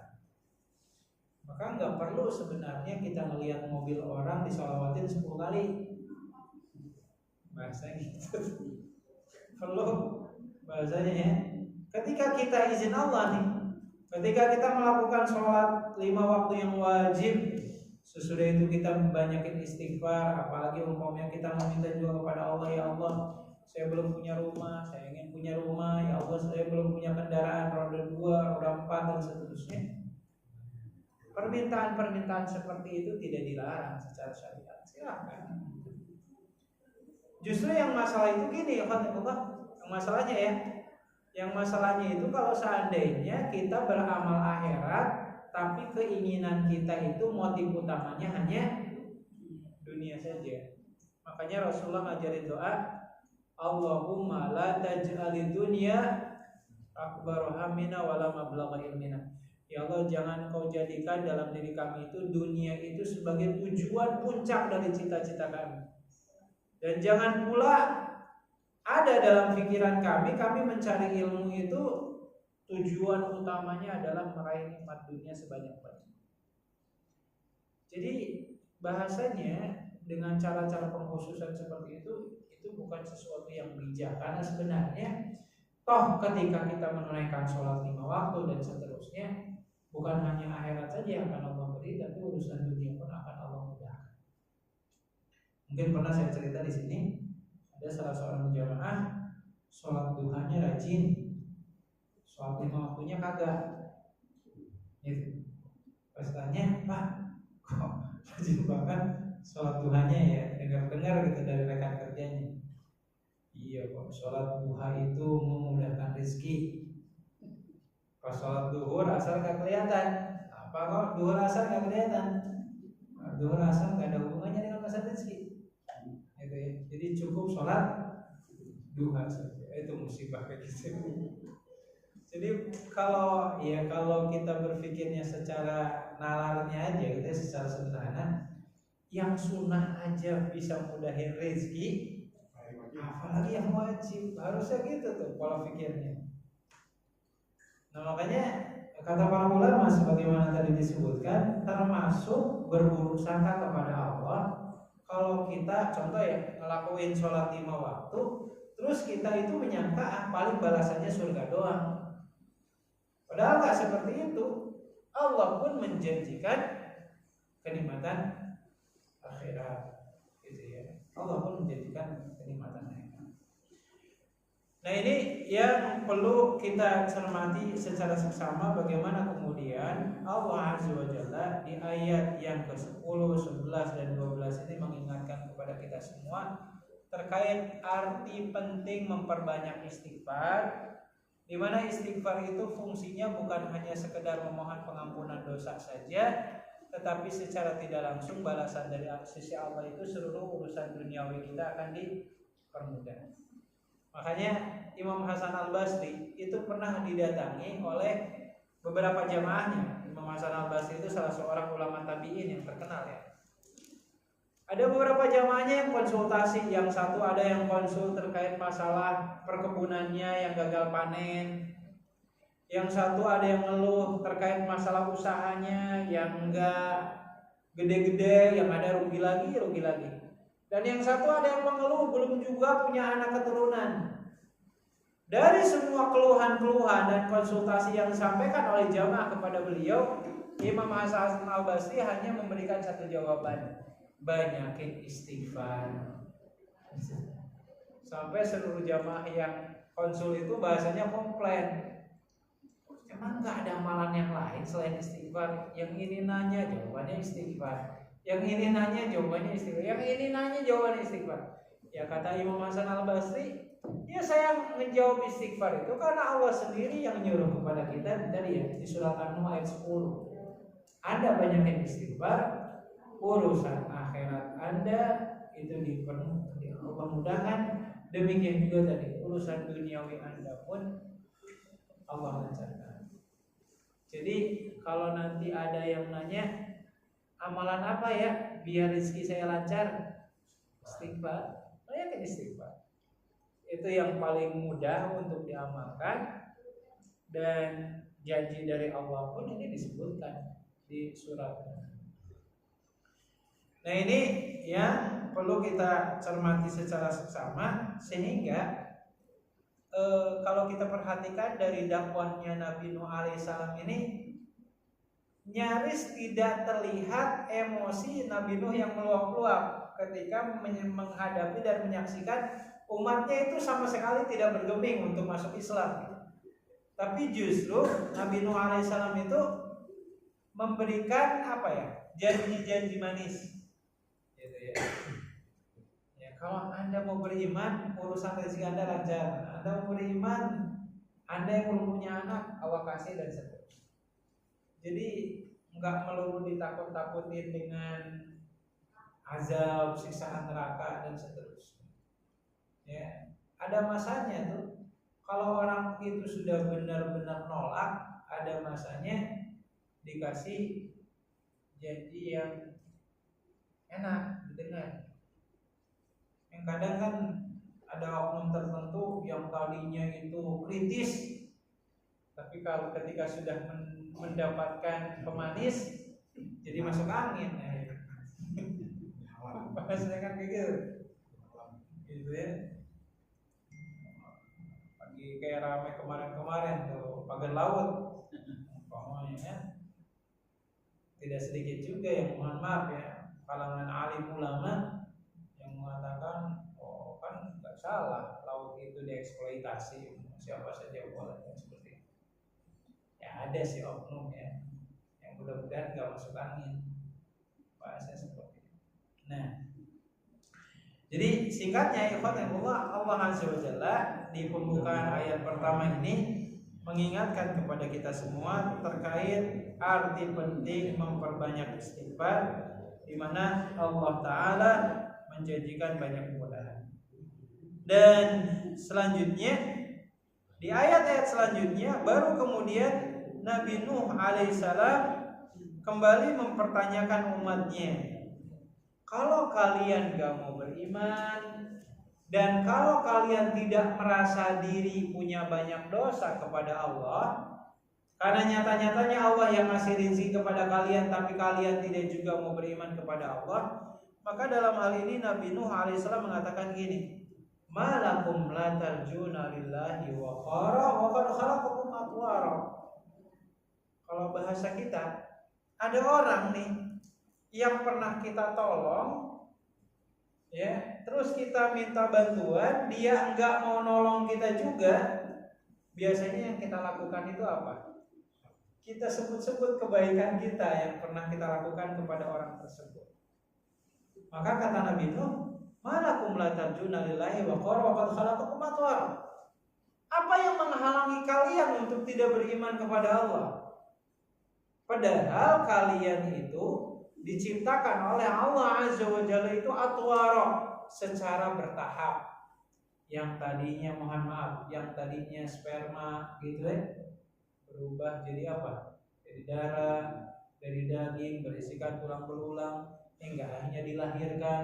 Maka enggak perlu sebenarnya kita melihat mobil orang disolawatin 10 kali. Bahasanya gitu. Perlu bahasanya ya. Ketika kita izin Allah nih, ketika kita melakukan sholat 5 waktu yang wajib, sesudah itu kita membanyakin istighfar, apalagi umpamanya kita meminta juga kepada Allah, ya Allah, saya belum punya rumah, saya ingin punya rumah, ya Allah, saya belum punya kendaraan roda 2, roda 4 dan seterusnya. Permintaan-permintaan seperti itu tidak dilarang secara syariat. Silakan. Justru yang masalah itu gini, ya Allah, yang masalahnya ya. Yang masalahnya itu kalau seandainya kita beramal akhirat, tapi keinginan kita itu motif utamanya hanya dunia saja. Makanya Rasulullah ngajarin doa, Allahumma la taj'alid dunya akbar hammina wala mablagha ilmina. Ya Allah, jangan kau jadikan dalam diri kami itu dunia itu sebagai tujuan puncak dari cita-cita kami. Dan jangan pula ada dalam pikiran kami mencari ilmu itu tujuan utamanya adalah meraih nikmat dunia sebanyak-banyaknya. Jadi bahasanya dengan cara-cara pengkhususan seperti itu bukan sesuatu yang bijak, karena sebenarnya toh ketika kita menunaikan sholat 5 waktu dan seterusnya, bukan hanya akhirat saja yang akan Allah beri, tapi urusan dunia pun akan Allah mudahkan. Mungkin pernah saya cerita di sini. Ada salah seorang jamaah sholat duhanya rajin, sholat 5 waktunya kagak. Gitu. Pas tanya, Pak, kok rajin banget sholat duhanya ya? Dengar-dengar gitu dari rekan kerjanya. Iya kok, sholat duha itu memudahkan rezeki. Pas sholat duhur asal gak kelihatan. Apa kok duhur asal gak kelihatan? Duhur asal gak ada hubungannya dengan masalah rezeki. Gitu ya. Jadi cukup sholat duha saja. Itu musibah kayak gitu. Jadi kalau kita berpikirnya secara nalarnya aja, gitu, secara sederhana, yang sunnah aja bisa mudahin rezeki, apalagi yang wajib. Harusnya gitu tuh pola pikirnya. Nah makanya kata para ulama sebagaimana tadi disebutkan, termasuk berburuk sangka kepada Allah kalau kita contoh ya ngelakuin sholat 5 waktu, terus kita itu menyangka paling balasannya surga doang. Padahal nggak seperti itu. Allah pun menjanjikan kenikmatan akhirat, gitu ya. Allah pun menjanjikan kenikmatan akhirat. Nah ini yang perlu kita cermati secara seksama, bagaimana kemudian Allah Azza wa Jalla di ayat yang ke-10, 11 dan 12 ini mengingatkan kepada kita semua terkait arti penting memperbanyak istighfar, di mana istighfar itu fungsinya bukan hanya sekedar memohon pengampunan dosa saja, tetapi secara tidak langsung balasan dari sisi Allah itu seluruh urusan duniawi kita akan dipermudah. Makanya Imam Hasan Al-Basri itu pernah didatangi oleh beberapa jamaahnya. Imam Hasan Al-Basri itu salah seorang ulama tabi'in yang terkenal ya. Ada beberapa jamaahnya yang konsultasi, yang satu ada yang konsul terkait masalah perkebunannya yang gagal panen, yang satu ada yang ngeluh terkait masalah usahanya yang enggak gede-gede, yang ada rugi lagi. Dan yang satu ada yang mengeluh belum juga punya anak keturunan. Dari semua keluhan-keluhan dan konsultasi yang disampaikan oleh jamaah kepada beliau, Imam Hasan Al-Basri hanya memberikan satu jawaban: banyakin istighfar. Sampai seluruh jamaah yang konsul itu bahasanya komplain. Emang gak ada amalan yang lain selain istighfar? Yang ini nanya jawabannya istighfar, yang ini nanya jawabannya istighfar, yang ini nanya jawabannya istighfar. Ya kata Imam Hasan Al-Basri, ya saya menjawab istighfar itu karena Allah sendiri yang nyuruh kepada kita tadi ya di surat An-Nur ayat 10. Anda banyakin istighfar, urusan akhirat Anda itu dipermudah, Allah mudahkan. Demikian juga tadi urusan duniawi Anda pun Allah lancarkan. Jadi kalau nanti ada yang nanya amalan apa ya biar rezeki saya lancar, istighfar. Banyakin istighfar. Itu yang paling mudah untuk diamalkan, dan janji dari Allah pun ini disebutkan di surat. Nah ini yang perlu kita cermati secara seksama, sehingga kalau kita perhatikan dari dakwahnya Nabi Nuh alaihissalam ini, nyaris tidak terlihat emosi Nabi Nuh yang meluap-luap ketika menghadapi dan menyaksikan umatnya itu sama sekali tidak bergeming untuk masuk Islam. Tapi justru Nabi Nuh alaihissalam itu memberikan apa ya, janji-janji manis. Gitu ya. Ya, kalau Anda mau beriman, urusan rezeki Anda lancar. Anda mau beriman, Anda yang belum punya anak, Allah kasih dan seterusnya. Jadi nggak melulu ditakut-takutin dengan azab, siksaan neraka dan seterusnya. Ya, ada masanya tuh. Kalau orang itu sudah benar-benar nolak, ada masanya dikasih janji yang enak didengar. Yang kadang kan ada oknum tertentu yang tadinya itu kritis, tapi kalau ketika sudah mendapatkan pemanis jadi masuk angin. Bahasanya kan kayak gitu ya. Pagi kayak ramai kemarin tuh pagar laut, pokoknya ya. Tidak sedikit juga yang mohon maaf ya, kalangan alim ulama yang mengatakan oh kan nggak salah laut itu dieksploitasi, siapa saja boleh dan seperti itu. Ya ada sih oknum ya yang mudah-mudahan nggak masuk angin, bahasa seperti itu. Nah Jadi singkatnya Allah Azza wa Jalla di pembukaan ayat pertama ini mengingatkan kepada kita semua terkait arti penting memperbanyak istighfar, di mana Allah Ta'ala menjanjikan banyak kemudahan. Dan selanjutnya di ayat-ayat selanjutnya baru kemudian Nabi Nuh alaihissalam kembali mempertanyakan umatnya, kalau kalian gak mau beriman dan kalau kalian tidak merasa diri punya banyak dosa kepada Allah, karena nyata-nyatanya Allah yang ngasih rezeki kepada kalian tapi kalian tidak juga mau beriman kepada Allah, maka dalam hal ini Nabi Nuh alaihissalam mengatakan gini, malakum la tarjuna lillahi wa qara wa qad khalaqakum atwara. Kalau bahasa kita, ada orang nih yang pernah kita tolong, ya, terus kita minta bantuan, dia enggak mau nolong kita juga. Biasanya yang kita lakukan itu apa? Kita sebut-sebut kebaikan kita yang pernah kita lakukan kepada orang tersebut. Maka kata Nabi Nuh, malakum la tarjuna lillahi wa qara wa qad khalaqakum atwara. Apa yang menghalangi kalian untuk tidak beriman kepada Allah? Padahal kalian itu diciptakan oleh Allah Azza wa Jalla itu atwara, secara bertahap. Yang tadinya, mohon maaf, yang tadinya sperma gitu ya, berubah jadi apa? Jadi darah, dari daging berisikan tulang belulang, hingga akhirnya dilahirkan.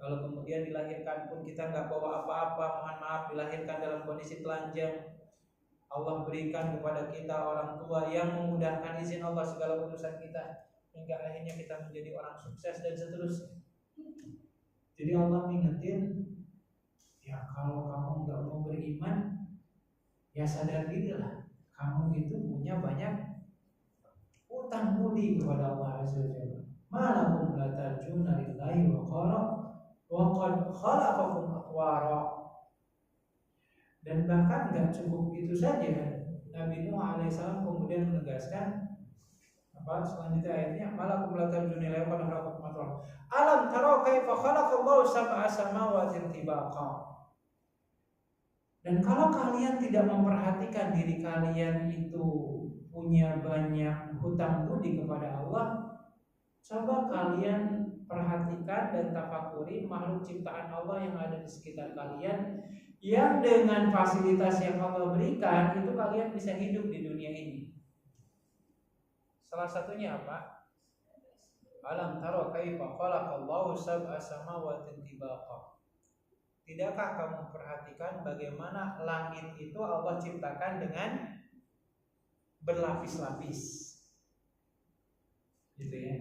Kalau kemudian dilahirkan pun kita nggak bawa apa-apa, mohon maaf, dilahirkan dalam kondisi telanjang. Allah berikan kepada kita orang tua yang memudahkan izin Allah segala urusan kita, hingga akhirnya kita menjadi orang sukses dan seterusnya. Jadi Allah mengingetin, ya kalau kamu nggak mau beriman, ya sadar dirilah, kamu itu punya banyak utang budi kepada Allah Azza wa Jalla. Malakum la tarjuna lillahi wa qara wa qad khalaqakum atwara. Dan bahkan nggak cukup itu saja, Nabi Nuh alaihissalam kemudian menegaskan apa selanjutnya ayatnya, malakum la tarjuna lillahi wa qad khalaqakum atwara. Alam taro kaifa khalaqallahu sab'a samawati tibaqa. Dan kalau kalian tidak memperhatikan diri kalian itu punya banyak hutang budi kepada Allah, coba kalian perhatikan dan tafakuri makhluk ciptaan Allah yang ada di sekitar kalian, yang dengan fasilitas yang Allah berikan itu kalian bisa hidup di dunia ini. Salah satunya apa? Alam taro kaifa khalaqallahu sab'a samawati tibaqa. Tidakkah kamu perhatikan bagaimana langit itu Allah ciptakan dengan berlapis-lapis, gitu ya.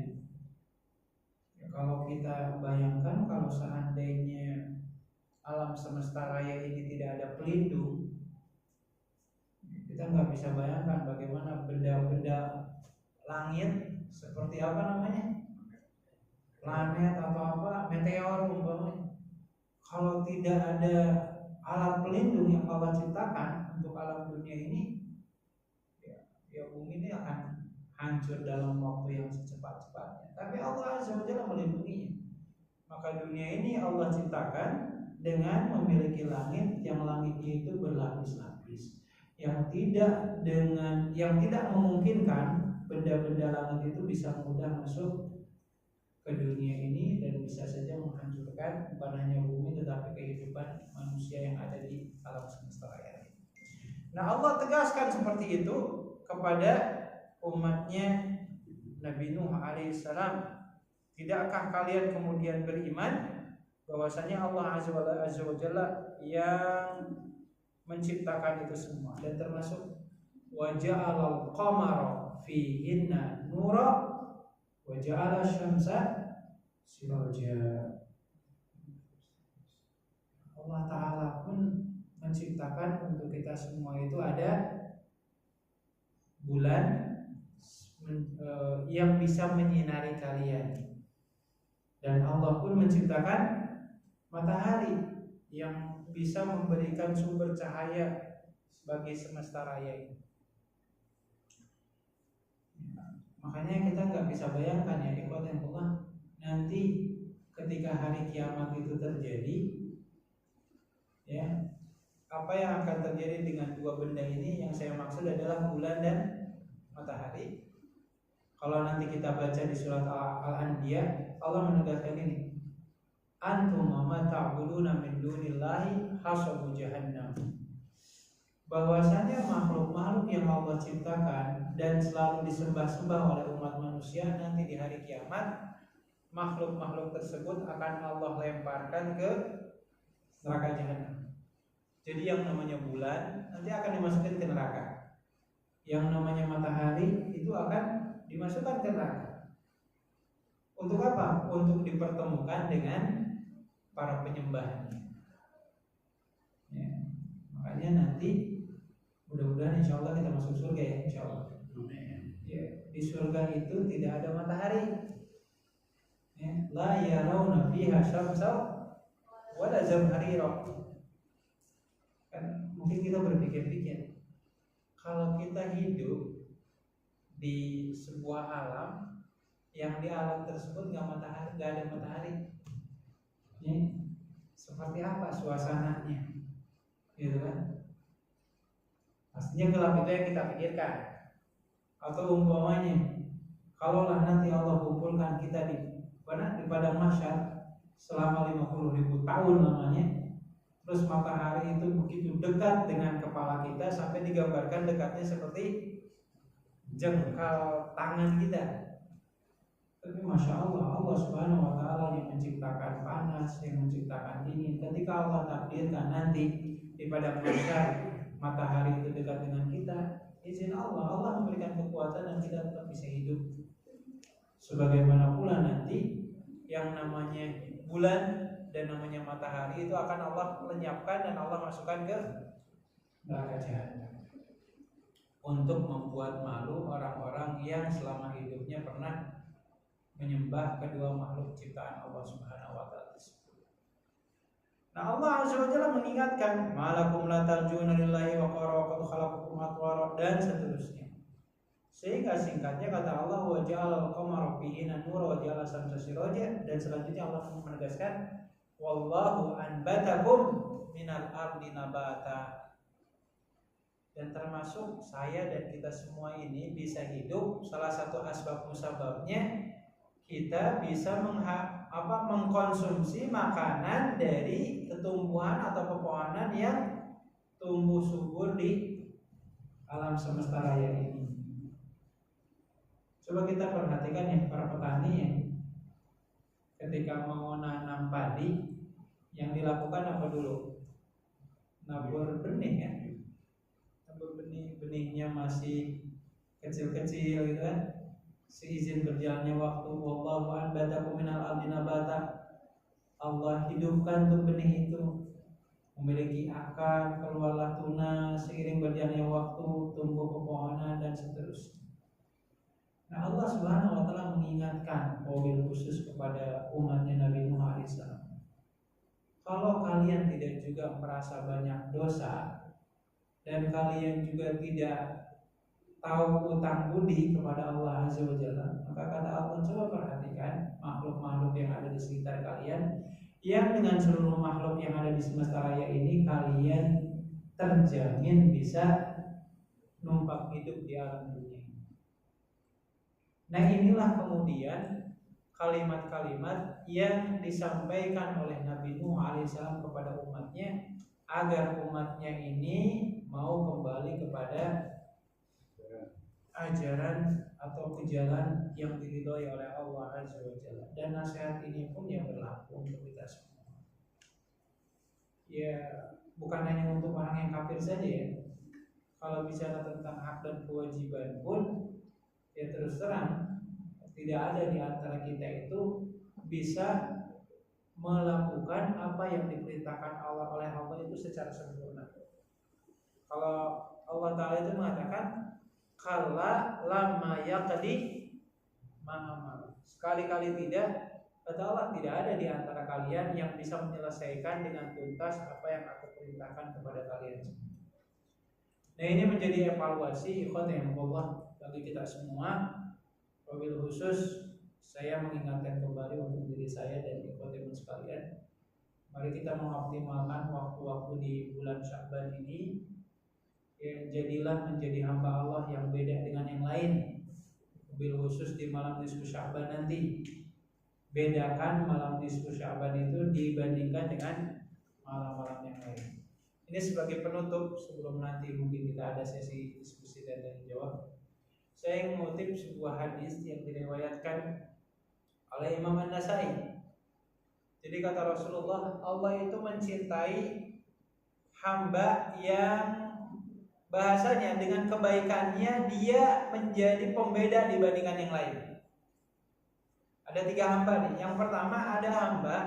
Kalau kita bayangkan, kalau seandainya alam semesta raya ini tidak ada pelindung, kita nggak bisa bayangkan bagaimana benda-benda langit seperti apa namanya, planet atau apa, meteor umpamanya. Kalau tidak ada alat pelindung yang Allah ciptakan untuk alam dunia ini, ya bumi ini akan hancur dalam waktu yang secepat-cepatnya. Tapi Allah Azza wa Jalla melindunginya. Maka dunia ini Allah ciptakan dengan memiliki langit yang langitnya itu berlapis-lapis, yang tidak memungkinkan benda-benda langit itu bisa mudah masuk ke dunia ini dan bisa saja menghancurkan bukan hanya bumi tetapi kehidupan manusia yang ada di alam semesta raya ini. Nah, Allah tegaskan seperti itu kepada umatnya Nabi Nuh alaihissalam, tidakkah kalian kemudian beriman bahwasanya Allah Azza wa Jalla yang menciptakan itu semua, dan termasuk wa ja'alal qamara fihinna nura wa ja'ala syamsa siraja. Allah Ta'ala pun menciptakan untuk kita semua itu ada bulan yang bisa menyinari kalian, dan Allah pun menciptakan matahari yang bisa memberikan sumber cahaya bagi semesta raya ini. Makanya kita nggak bisa bayangkan ya ikhwat yang Allah, nanti ketika hari kiamat itu terjadi, ya, apa yang akan terjadi dengan dua benda ini? Yang saya maksud adalah bulan dan matahari. Kalau nanti kita baca di surat Al-Anbiya, Allah menegaskan ini, antum ma ta'buduna min dunillahi hasabu jahannam. Bahwasanya makhluk-makhluk yang Allah ciptakan dan selalu disembah-sembah oleh umat manusia, nanti di hari kiamat makhluk-makhluk tersebut akan Allah lemparkan ke neraka jahanam. Jadi yang namanya bulan nanti akan dimasukkan ke neraka. Yang namanya matahari itu akan dimasukkan ke neraka. Untuk apa? Untuk dipertemukan dengan para penyembahnya. Ya. Makanya nanti mudah-mudahan insya Allah kita masuk surga ya, insya Allah. Ya, di surga itu tidak ada matahari. Ya, la yarawna fiha syamsa wala zamharira. Kan mungkin kita berpikir-pikir, kalau kita hidup di sebuah alam yang di alam tersebut nggak ada matahari, ya, seperti apa suasananya, gitu kan? Pastinya gelap itu yang kita pikirkan. Atau umpamanya, kalaulah nanti Allah kumpulkan kita di padang mahsyar selama 50.000 tahun lamanya, terus matahari itu begitu dekat dengan kepala kita sampai digambarkan dekatnya seperti jengkal tangan kita. Tapi masya Allah, Allah Subhanahu Wa Taala yang menciptakan panas, yang menciptakan dingin. Ketika Allah takdirkan nanti di padang mahsyar matahari itu dekat dengan kita, izin Allah memberikan kekuatan dan kita tetap bisa hidup. Sebagaimana pula nanti yang namanya bulan dan namanya matahari itu akan Allah lenyapkan dan Allah masukkan ke neraka jahanam. Untuk membuat malu orang-orang yang selama hidupnya pernah menyembah kedua makhluk ciptaan Allah Subhanahu wa taala. Nah, Allah Azza wa Jalla mengingatkan, malakum la tarjuna lillahi wa qad khalaqakum atwara, dan seterusnya. Sehingga singkatnya kata Allah, wa ja'alal qamara fihi nur wa ja'ala syamsa siraja, dan selanjutnya Allah menegaskan, wallahu anbatakum minal ardi nabata. Dan termasuk saya dan kita semua ini bisa hidup, salah satu asbab musababnya kita bisa mengkonsumsi makanan dari tumbuhan atau pepohonan yang tumbuh subur di alam semesta raya ini. Coba kita perhatikan ya para petani ya, ketika mau nanam padi, yang dilakukan apa dulu? Nabur benih ya. Benihnya masih kecil-kecil gitu kan, seizin berjalannya waktu, wallahu anbatakum minal ardi nabata, Allah hidupkan tuh benih itu memiliki akar, keluarlah tunas, seiring berjalannya waktu tumbuh pepohonan dan seterusnya. Nah, Allah Subhanahu wa taala mengingatkan wabil khusus kepada umatnya Nabi Nuh alaihissalam, kalau kalian tidak juga merasa banyak dosa dan kalian juga tidak tahu utang budi kepada Allah Azza wa Jalla, maka kata Allah, coba perhatikan makhluk-makhluk yang ada di sekitar kalian, yang dengan seluruh makhluk yang ada di semesta raya ini kalian terjamin bisa numpang hidup di alam dunia. Nah, inilah kemudian kalimat-kalimat yang disampaikan oleh Nabi Nuh alaihissalam kepada umatnya, agar umatnya ini mau kembali kepada ajaran atau ke jalan yang diridhoi oleh Allah Azza wa Jalla. Dan nasihat ini pun yang berlaku untuk kita semua. Ya, bukan hanya untuk orang yang kafir saja ya. Kalau bicara tentang hak dan kewajiban pun, ya terus terang tidak ada di antara kita itu bisa melakukan apa yang diperintahkan Allah oleh Allah itu secara sempurna. Kalau Allah Ta'ala itu mengatakan, kalla lamma yaqdi ma'amar, sekali-kali tidak, kata Allah, tidak ada di antara kalian yang bisa menyelesaikan dengan tuntas apa yang aku perintahkan kepada kalian. Nah, ini menjadi evaluasi ikhwan yang Allah bagi kita semua, wabil khusus saya mengingatkan kembali untuk diri saya dan ikhwatimun sekalian, mari kita mengoptimalkan waktu-waktu di bulan Sya'ban ini. Ya, jadilah menjadi hamba Allah yang beda dengan yang lain. Bil khusus di malam nisfu Sya'ban nanti. Bedakan malam nisfu Sya'ban itu dibandingkan dengan malam-malam yang lain. Ini sebagai penutup sebelum nanti mungkin kita ada sesi diskusi dan tanya jawab. Saya mengutip sebuah hadis yang diriwayatkan oleh Imam An-Nasai. Jadi kata Rasulullah, Allah itu mencintai hamba yang bahasanya dengan kebaikannya dia menjadi pembeda dibandingkan yang lain. Ada 3 hamba nih. Yang pertama ada hamba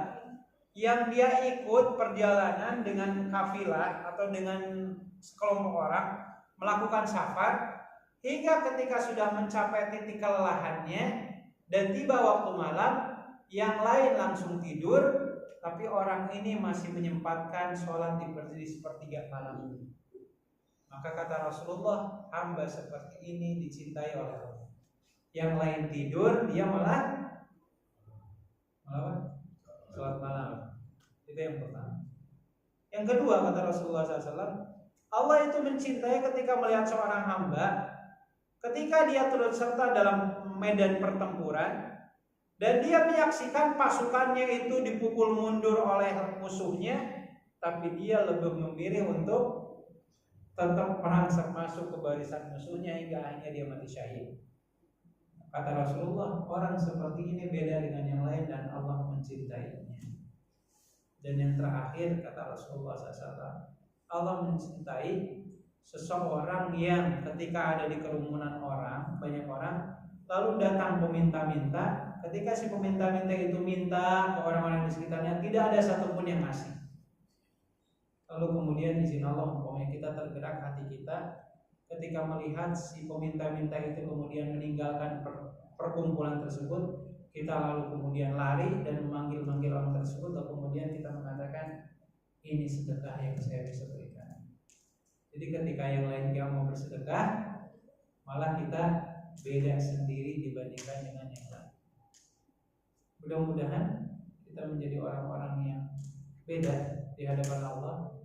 yang dia ikut perjalanan dengan kafilah atau dengan sekelompok orang melakukan safar hingga ketika sudah mencapai titik kelelahannya dan tiba waktu malam, yang lain langsung tidur, tapi orang ini masih menyempatkan sholat di sepertiga malam ini. Maka kata Rasulullah, hamba seperti ini dicintai oleh Allah. Yang lain tidur, dia malah sholat malam. Itu yang pertama. Yang kedua kata Rasulullah SAW, Allah itu mencintai ketika melihat seorang hamba, ketika dia turut serta dalam medan pertempuran dan dia menyaksikan pasukannya itu dipukul mundur oleh musuhnya, tapi dia lebih memilih untuk tetap merangsek masuk ke barisan musuhnya hingga akhirnya dia mati syahid. Kata Rasulullah, orang seperti ini beda dengan yang lain dan Allah mencintainya. Dan yang terakhir kata Rasulullah SAW, Allah mencintai seseorang yang ketika ada di kerumunan orang, banyak orang, lalu datang peminta-minta. Ketika si peminta-minta itu minta ke orang-orang di sekitarnya, tidak ada satupun yang ngasih. Lalu kemudian izin Allah, umpamanya kita tergerak hati kita ketika melihat si peminta-minta itu kemudian meninggalkan perkumpulan tersebut, kita lalu kemudian lari dan memanggil-manggil orang tersebut, lalu kemudian kita mengatakan ini sedekah yang saya bisa berikan. Jadi ketika yang lain gak mau bersedekah, malah kita beda sendiri dibandingkan dengan yang lain. Mudah-mudahan kita menjadi orang-orang yang beda di hadapan Allah,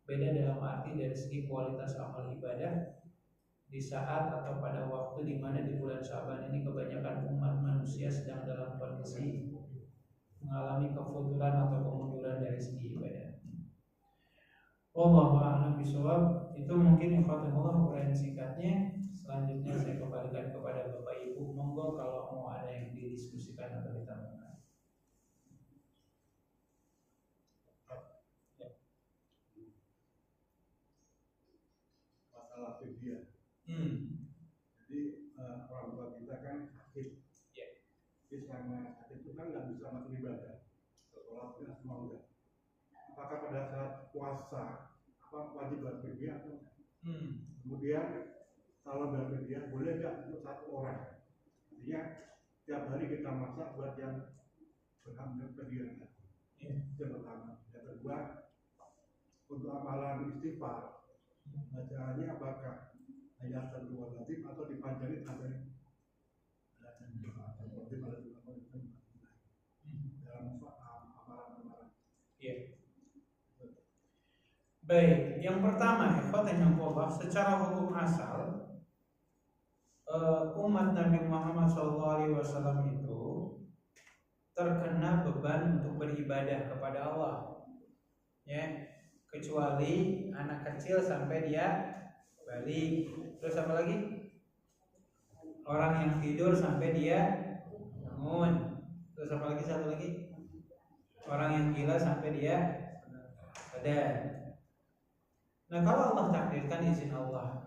beda dalam arti dari segi kualitas amal ibadah di saat atau pada waktu di mana di bulan Sya'ban ini kebanyakan umat manusia sedang dalam kondisi mengalami kefuturan atau kemunduran dari segi ibadah. Wallahu a'lam bishawab. Itu mungkin ikhwatul uraian singkatnya. Selanjutnya saya kembalikan kepada Bapak Ibu. Monggo kalau mau ada yang didiskusikan atau ditambahkan. Masalah fidyah. Jadi orang tua kita kan sakit. Jadi selama sakit itu kan nggak bisa melakukan ibadah. Sholatnya semua udah. Apakah pada saat puasa wajib berfidyah atau kemudian kalau berfidyah boleh nggak untuk 1 orang? Artinya tiap hari kita masak buat yang berhak berfidyah. Yang pertama. Yang kedua, untuk amalan istighfar, bacaannya apakah ayat kedua lazim atau dipanjangin sampai seperti pada dalam amalan-amalan. Baik, yang pertama, secara hukum asal umat Nabi Muhammad SAW itu terkena beban untuk beribadah kepada Allah, ya, kecuali anak kecil sampai dia balik. Terus apa lagi? Orang yang tidur sampai dia bangun. Terus apa lagi? Satu lagi, orang yang gila sampai dia sadar. Nah, kalau Allah takdirkan izin Allah,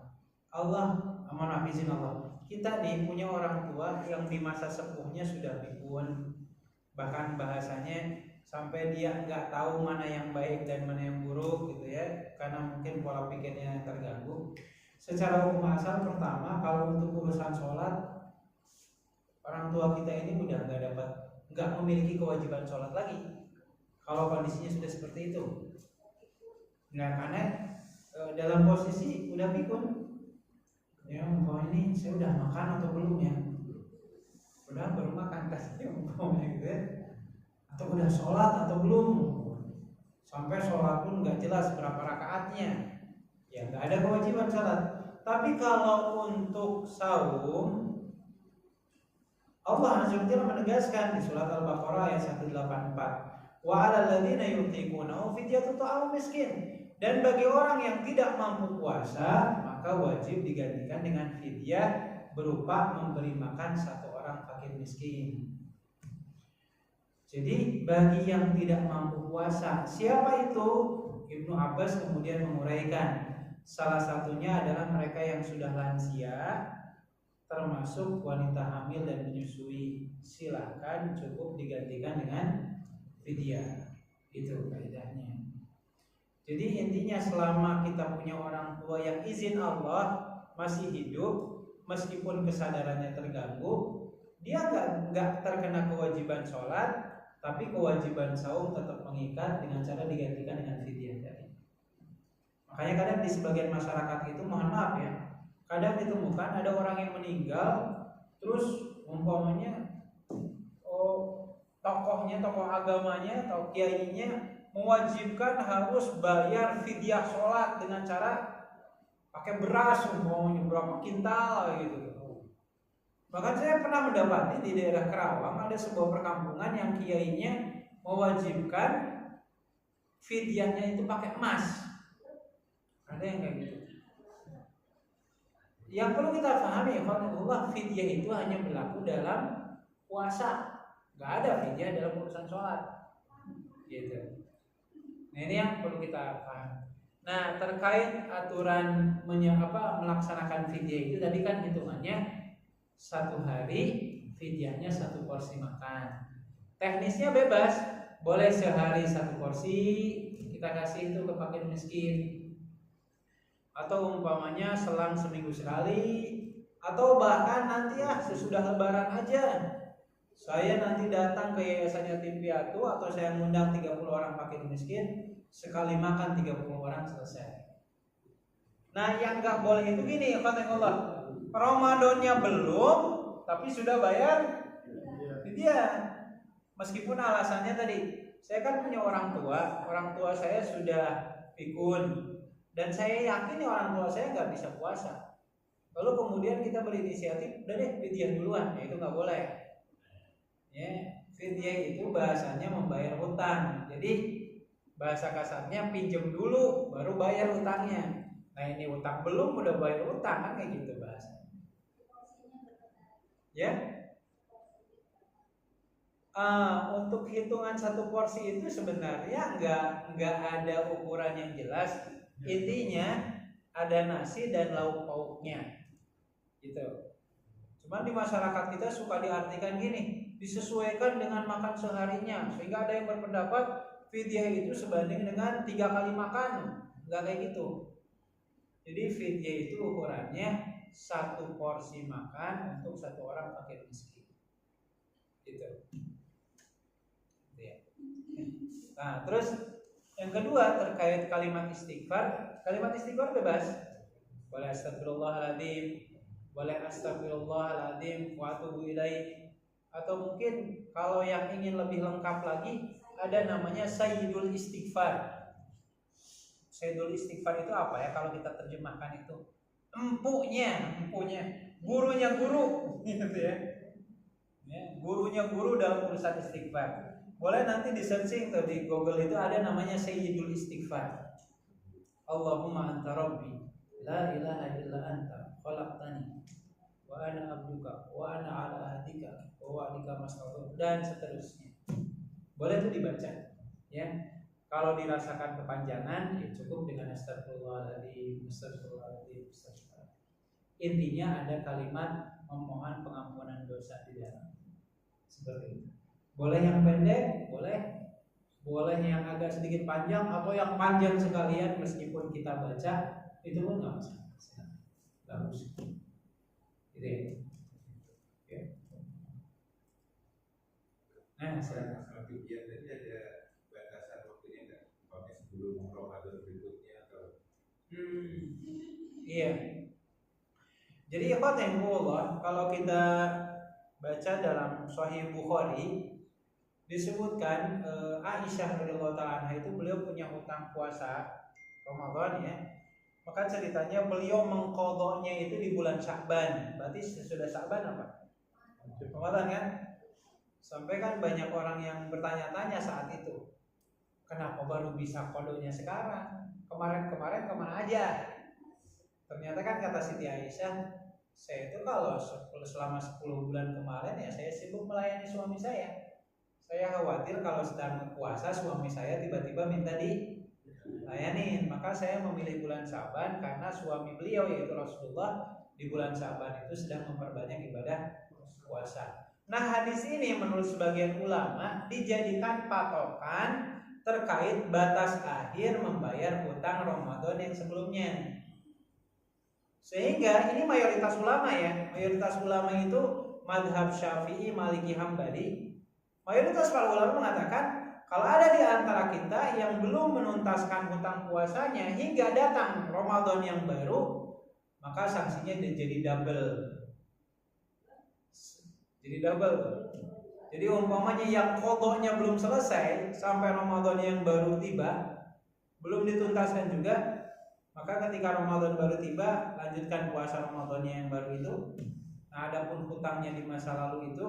izin Allah, kita nih punya orang tua yang di masa sepuhnya sudah pikun, bahkan bahasanya sampai dia nggak tahu mana yang baik dan mana yang buruk gitu ya, karena mungkin pola pikirnya terganggu. Secara hukum asal pertama, kalau untuk urusan sholat, orang tua kita ini udah nggak memiliki kewajiban sholat lagi kalau kondisinya sudah seperti itu. Nah, karena dalam posisi udah pikun, ya, bahwa ini saya udah makan atau belum ya, udah baru makan kan. atau udah sholat atau belum, sampai sholat pun nggak jelas berapa rakaatnya, ya nggak ada kewajiban sholat. Tapi kalau untuk saum, Allah Azza wa Jalla menegaskan di surat Al-Baqarah ayat 184, wa 'alal ladzina yutiqunahu fidyatun ta'am miskin. Dan bagi orang yang tidak mampu puasa, maka wajib digantikan dengan fidyah berupa memberi makan satu orang fakir miskin. Jadi bagi yang tidak mampu puasa, siapa itu? Ibnu Abbas kemudian menguraikan, salah satunya adalah mereka yang sudah lansia, termasuk wanita hamil dan menyusui. Silakan cukup digantikan dengan fidyah. Itu kaidahnya. Jadi intinya selama kita punya orang tua yang izin Allah masih hidup, meskipun kesadarannya terganggu, dia nggak terkena kewajiban sholat, tapi kewajiban saum tetap mengikat dengan cara digantikan dengan fidyah tadi. Makanya kadang di sebagian masyarakat itu, mohon maaf ya, kadang ditemukan ada orang yang meninggal, terus umpamanya tokoh agamanya atau kiainya mewajibkan harus bayar fidyah sholat dengan cara pakai beras umpamanya berapa kintal gitu. Bahkan saya pernah mendapati di daerah Kerawang ada sebuah perkampungan yang kiainya mewajibkan fidyahnya itu pakai emas. Ada yang kayak gitu. Yang perlu kita pahami, Allah, fidyah itu hanya berlaku dalam puasa, nggak ada fidyah dalam urusan sholat, gitu. Nah ini yang perlu kita paham. Nah terkait aturan melaksanakan fidyah itu tadi kan hitungannya satu hari fidyahnya satu porsi makan. Teknisnya bebas, boleh sehari satu porsi kita kasih itu ke fakir miskin. Atau umpamanya selang seminggu sekali, atau bahkan nanti sesudah lebaran aja, saya nanti datang ke Yayasan Yatim Piatu atau saya ngundang 30 orang fakir miskin, sekali makan 30 orang selesai. Nah yang gak boleh itu gini, kata Allah, Ramadannya belum tapi sudah bayar dia. Meskipun alasannya tadi, saya kan punya orang tua saya sudah pikun, dan saya yakin orang tua saya nggak bisa puasa. Lalu kemudian kita berinisiatif, udah deh fidyah duluan, ya itu nggak boleh. Ya, fidyah itu bahasanya membayar hutang. Jadi bahasa kasarnya pinjam dulu, baru bayar hutangnya. Nah ini hutang belum, udah bayar hutang kan kayak gitu bahasa. Ya. Untuk hitungan satu porsi itu sebenarnya nggak ada ukuran yang jelas. Intinya ada nasi dan lauk pauknya, gitu. Cuman di masyarakat kita suka diartikan gini, disesuaikan dengan makan seharinya, sehingga ada yang berpendapat fidyah itu sebanding dengan 3 kali makan. Nggak kayak gitu. Jadi fidyah itu ukurannya satu porsi makan untuk satu orang fakir miskin, gitu. Nah terus yang kedua terkait kalimat istighfar. Kalimat istighfar bebas. Boleh astagfirullahaladzim, boleh astagfirullahaladzim wa atubu ilaih. Atau mungkin kalau yang ingin lebih lengkap lagi, ada namanya sayyidul istighfar. Sayyidul istighfar itu apa ya kalau kita terjemahkan itu? Empunya, gurunya guru, gitu ya. Gurunya guru dalam urusan istighfar. Boleh nanti di searching tuh di Google itu ada namanya Sayyidul Istighfar. Allahumma anta rabbi la ilaha illa anta khalaqtani wa ana abduka wa ana ala ahdika wa wa'dika mastata'tu, dan seterusnya. Boleh itu dibaca ya. Kalau dirasakan kepanjangan ya cukup dengan astagfirullahaladzim, astagfirullahaladzim, astagfirullahaladzim. Intinya ada kalimat memohon pengampunan dosa di dalam. Seperti itu. Boleh yang pendek, boleh yang agak sedikit panjang, atau yang panjang sekalian meskipun kita baca itu pun nggak masalah. Bagus. Gitu ya. Nah, masalah fidyah tadi ada batasan waktunya nggak? Pakai sebelum Ramadan berikutnya atau? Iya. Jadi Allah, kalau kita baca dalam Sahih Bukhari, disebutkan Aisyah radhiyallahu taala itu beliau punya hutang puasa Ramadan ya. Maka ceritanya beliau mengqadanya itu di bulan Sya'ban. Berarti sesudah Sya'ban apa? Ramadan kan? Sampai kan banyak orang yang bertanya-tanya saat itu, kenapa baru bisa qadanya sekarang? Kemarin-kemarin kemana aja? Ternyata kan kata Siti Aisyah, saya itu kalau selama 10 bulan kemarin ya saya sibuk melayani suami saya. Saya khawatir kalau sedang puasa suami saya tiba-tiba minta dilayanin. Maka saya memilih bulan Sya'ban karena suami beliau yaitu Rasulullah di bulan Sya'ban itu sedang memperbanyak ibadah puasa. Nah, hadis ini menurut sebagian ulama dijadikan patokan terkait batas akhir membayar hutang Ramadan yang sebelumnya. Sehingga ini mayoritas ulama ya. Mayoritas ulama itu madhab Syafi'i, Maliki, Hambali. Mayoritas para ulama mengatakan kalau ada di antara kita yang belum menuntaskan hutang puasanya hingga datang Ramadan yang baru, maka sanksinya jadi double. Jadi double. Jadi umpamanya yang qadanya belum selesai sampai Ramadan yang baru tiba, belum dituntaskan juga, maka ketika Ramadan baru tiba, lanjutkan puasa Ramadan yang baru itu. Nah, adapun hutangnya di masa lalu itu,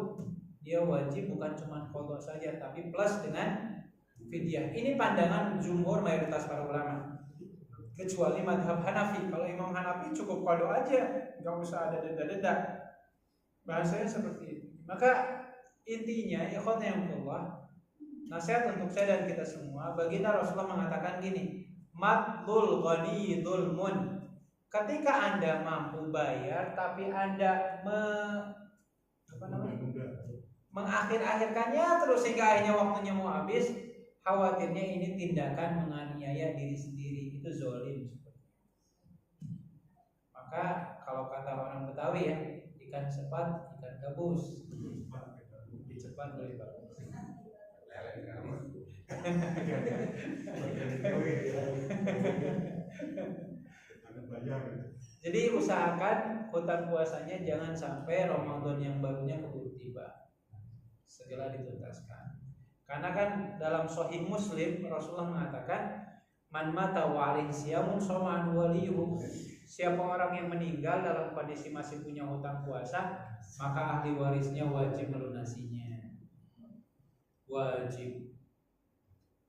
dia wajib bukan cuma qada saja, tapi plus dengan fidyah. Ini pandangan jumhur mayoritas para ulama. Kecuali madhab Hanafi. Kalau Imam Hanafi cukup qada aja, nggak usah ada denda-denda. Bahasanya seperti itu. Maka intinya, ikhwan yang Allah, nasihat untuk saya dan kita semua. Baginda Rasulullah mengatakan gini, matlul ghani dzulmun. Ketika Anda mampu bayar tapi Anda mengakhir-akhirkannya terus sehingga akhirnya waktunya mau habis, khawatirnya ini tindakan menganiaya diri sendiri, itu zalim. Maka kalau kata orang Betawi ya, ikan cepat, ikan gabus. Lebih cepat dari bagus. Jadi usahakan hutang puasanya jangan sampai Ramadan yang barunya keburu tiba, segera dituntaskan. Karena kan dalam Sahih Muslim Rasulullah mengatakan, man mata wa alaihi siyamun shoma waliyuhu. Siapa orang yang meninggal dalam kondisi masih punya hutang puasa, maka ahli warisnya wajib melunasinya. Wajib.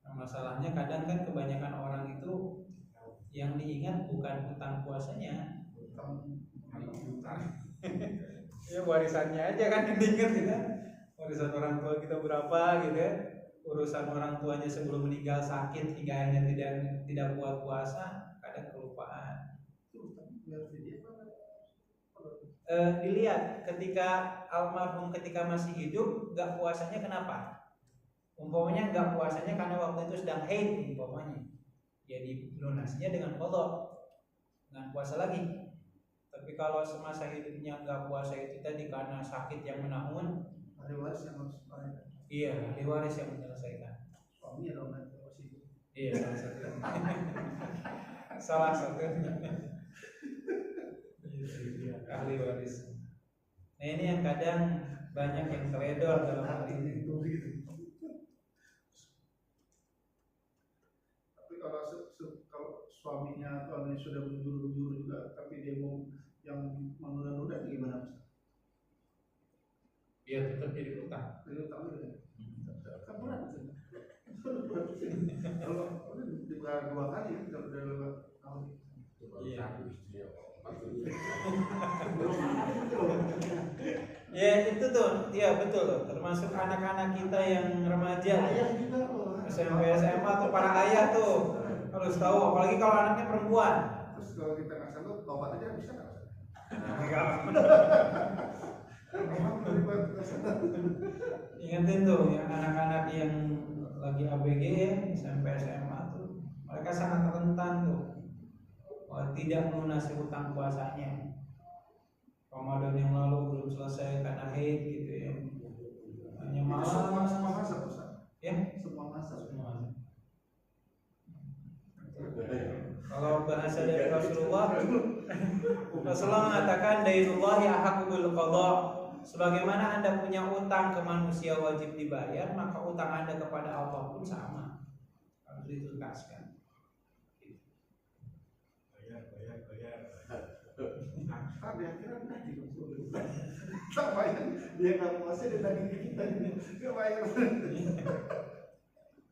Nah, masalahnya kadang kan kebanyakan orang itu yang diingat bukan hutang puasanya, ya warisannya aja kan yang diingat gitu. Warisan orang tua kita berapa gitu ya. Urusan orang tuanya sebelum meninggal sakit hingga akhirnya tidak kuat puasa, kadang kelupaan. Dilihat ketika almarhum ketika masih hidup gak puasanya kenapa? Umpamanya gak puasanya karena waktu itu sedang haid umpamanya, jadi lunasnya dengan qadha, dengan puasa lagi. Tapi kalau semasa hidupnya gak puasa itu tadi karena sakit yang menahun, ahli waris yang harus bayar. Iya, ahli waris yang menyelesaikan. Suaminya dong nanti posisi. Iya, salah satu. Salah satu. Ahli waris. Nah, ini yang kadang banyak yang teledor dalam hal ini. Tapi kalau suaminya atau anaknya sudah menjuru juga, tapi dia mau yang menunda-nunda gimana? Biar tetap jadi utang. Jadi utang juga. Kan berat sih. Kalau dibayar 2 kali kalau udah 2 tahun. Iya. Ya itu tuh, iya betul. Termasuk anak-anak kita yang remaja, SMP, SMA atau para ayah tuh harus tahu. Apalagi kalau anaknya perempuan. Terus kalau kita nggak sanggup, tobat aja bisa nggak? Ingatin tuh yang anak-anak yang lagi ABG SMP SMA tuh, mereka sangat rentan tuh tidak melunasi hutang puasanya. Ramadan yang lalu belum selesai karena haid gitu ya. Hanya malas. Semua masa Ustaz. Ya, Semua masa. Kalau bahasa dari Rasulullah, Rasulullah mengatakan dainullahi ahaqqu bil qada. sebagaimana Anda punya utang ke manusia wajib dibayar, maka utang Anda kepada Allah pun sama, harus dituntaskan. Bayar. Nah, dia kira tadi sama yang dia nggak puasa dia tadi kita nggak bayar.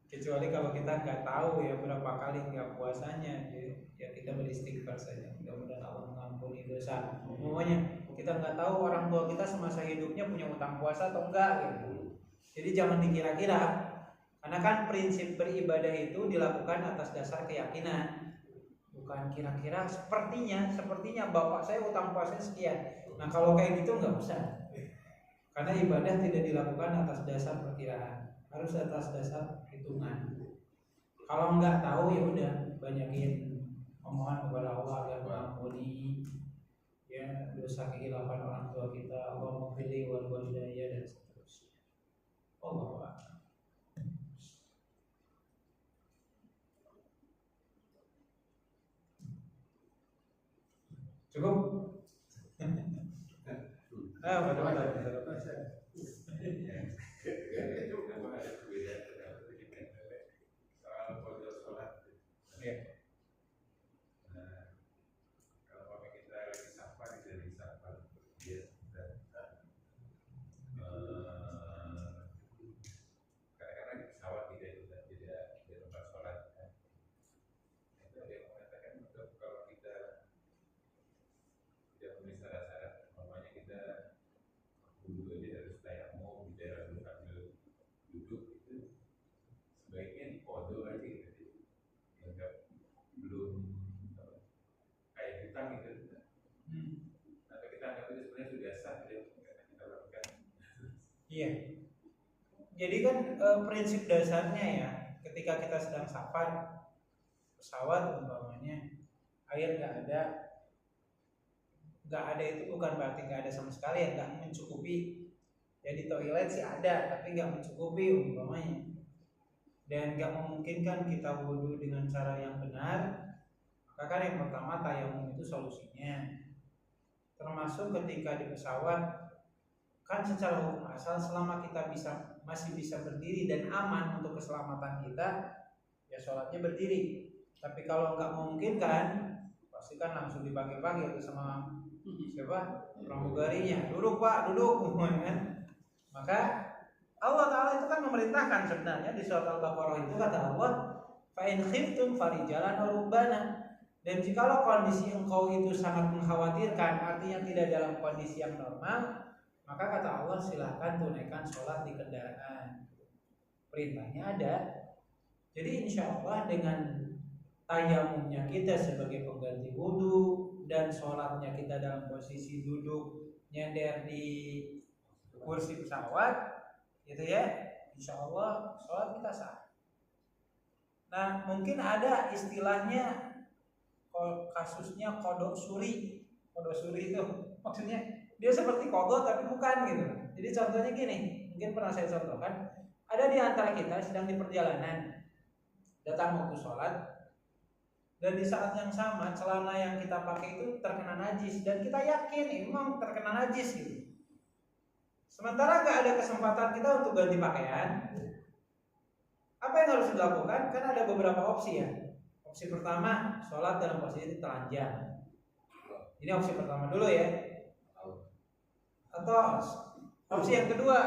Kecuali kalau kita nggak tahu ya berapa kali nggak puasanya, ya kita beristighfar saja. Mudah-mudahan Allah mengampuni dosa. Umumnya kita nggak tahu orang tua kita semasa hidupnya punya utang puasa atau enggak gitu. Jadi jangan dikira-kira, karena kan prinsip beribadah itu dilakukan atas dasar keyakinan, bukan kira-kira sepertinya bapak saya utang puasanya sekian. Nah kalau kayak gitu nggak usah, karena ibadah tidak dilakukan atas dasar perkiraan, harus atas dasar hitungan. Kalau nggak tahu ya udah banyakin memohon kepada Allah agar mengampuni ya dosa kehilapan orang tua kita, Allah menghilangkan wal walidayya dan seterusnya. Allah. Cukup? Iya. Jadi kan prinsip dasarnya ya, ketika kita sedang safar pesawat umpamanya air nggak ada itu bukan berarti nggak ada sama sekali ya, nggak mencukupi. Jadi toilet sih ada tapi nggak mencukupi umpamanya, dan nggak memungkinkan kita wudhu dengan cara yang benar. Maka kan yang pertama tayamum itu solusinya. Termasuk ketika di pesawat kan secara hukum asal selama kita masih bisa berdiri dan aman untuk keselamatan kita, ya sholatnya berdiri. Tapi kalau nggak memungkinkan, pasti kan langsung dibagi-bagi itu sama siapa pramugarinya, duduk pak, duduk kan. Maka Allah Ta'ala itu kan memerintahkan sebenarnya di surat Al-Baqarah itu kata Allah, fa in khiftum farijalan aw rukbana. Dan jikalau kondisi engkau itu sangat mengkhawatirkan, artinya tidak dalam kondisi yang normal, maka kata Allah silahkan tunaikan sholat di kendaraan. Perintahnya ada. Jadi insya Allah dengan tayamumnya kita sebagai pengganti wudhu dan sholatnya kita dalam posisi duduk nyender di kursi pesawat, gitu ya, insya Allah sholat kita sah. Nah mungkin ada istilahnya kasusnya kodok suri. Kodok suri itu maksudnya dia seperti kodok tapi bukan gitu. Jadi contohnya gini, mungkin pernah saya contohkan. Ada di antara kita sedang di perjalanan, datang waktu sholat, dan di saat yang sama celana yang kita pakai itu terkena najis dan kita yakin memang terkena najis gitu. Sementara nggak ada kesempatan kita untuk ganti pakaian, apa yang harus dilakukan? Kan ada beberapa opsi ya. Opsi pertama, sholat dalam posisi telanjang. Ini opsi pertama dulu ya. Atau opsi yang kedua,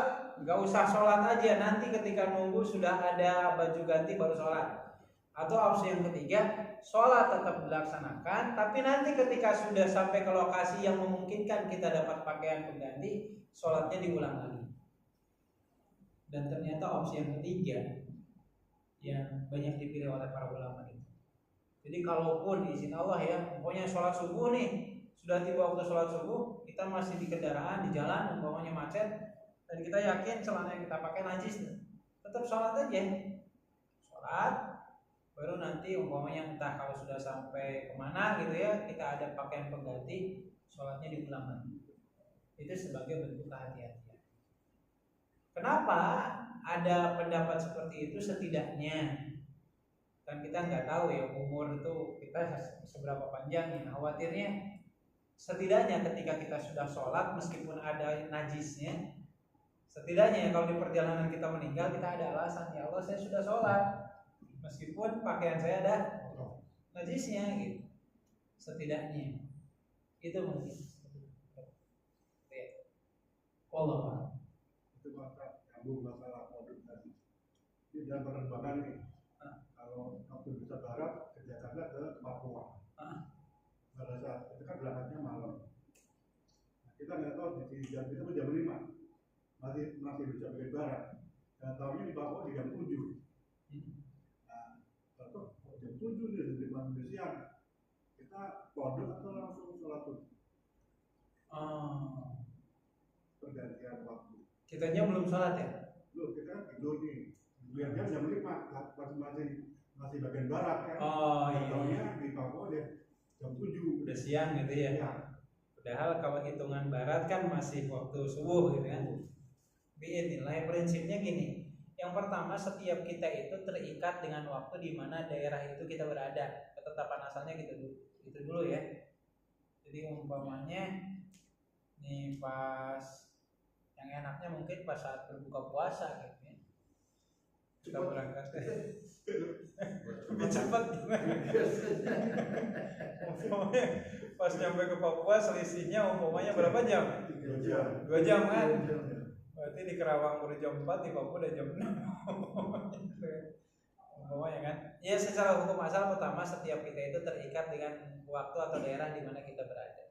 nggak usah sholat aja, nanti ketika nunggu sudah ada baju ganti baru sholat. Atau opsi yang ketiga, sholat tetap dilaksanakan, tapi nanti ketika sudah sampai ke lokasi yang memungkinkan kita dapat pakaian pengganti, sholatnya diulang lagi. Dan ternyata opsi yang ketiga yang banyak dipilih oleh para ulama itu. Jadi kalaupun izin Allah ya, pokoknya sholat subuh nih, sudah tiba waktu sholat subuh, kita masih di kendaraan, di jalan, umpamanya macet, dan kita yakin celana yang kita pakai najis, tetap sholat aja. Sholat, baru nanti umpamanya entah kalau sudah sampai kemana gitu ya, kita ada pakaian pengganti, sholatnya diulang lagi. Itu sebagai bentuk kehati-hatian. Kenapa ada pendapat seperti itu? Setidaknya kan kita nggak tahu ya umur itu kita seberapa panjangnya. Khawatirnya setidaknya ketika kita sudah sholat meskipun ada najisnya, setidaknya kalau di perjalanan kita meninggal kita ada alasan, ya Allah saya sudah sholat meskipun pakaian saya ada najisnya gitu. Setidaknya itu mungkin. Allah Pak. Itu nyambung masalah produk tadi. Di dalam penerbangan nih, kalau waktu Indonesia Barat ke Jakarta ke Papua. Pada saat itu kan berangkatnya malam. Nah, kita nggak tahu di jam itu jam 5 masih bisa bagian barat. Dan tahunya di Papua di jam 7. Nah, jam 7 nih di Indonesia kita produk atau langsung sholat subuh? Pergantian waktu. Kitanya belum sholat ya? Belum, kita kan tidur nih. Biar jam 5 masih bagian barat kan. Iya. Tahunya di Papua deh jam 7 udah siang gitu ya. Padahal kalau hitungan barat kan masih waktu subuh gitu kan. Nilai prinsipnya gini. Yang pertama, setiap kita itu terikat dengan waktu di mana daerah itu kita berada. Ketetapan asalnya gitu dulu ya. Jadi umpamanya nih pas yang enaknya mungkin pas saat berbuka puasa gitu ya. Kita berangkat lebih cepat gimana? Umpamanya pas nyampe ke Papua selisihnya umpamanya berapa jam? 2 jam kan? Berarti di Kerawang baru jam 4, di Papua udah jam 6. Umpamanya kan? Ya secara hukum asal pertama setiap kita itu terikat dengan waktu atau daerah di mana kita berada.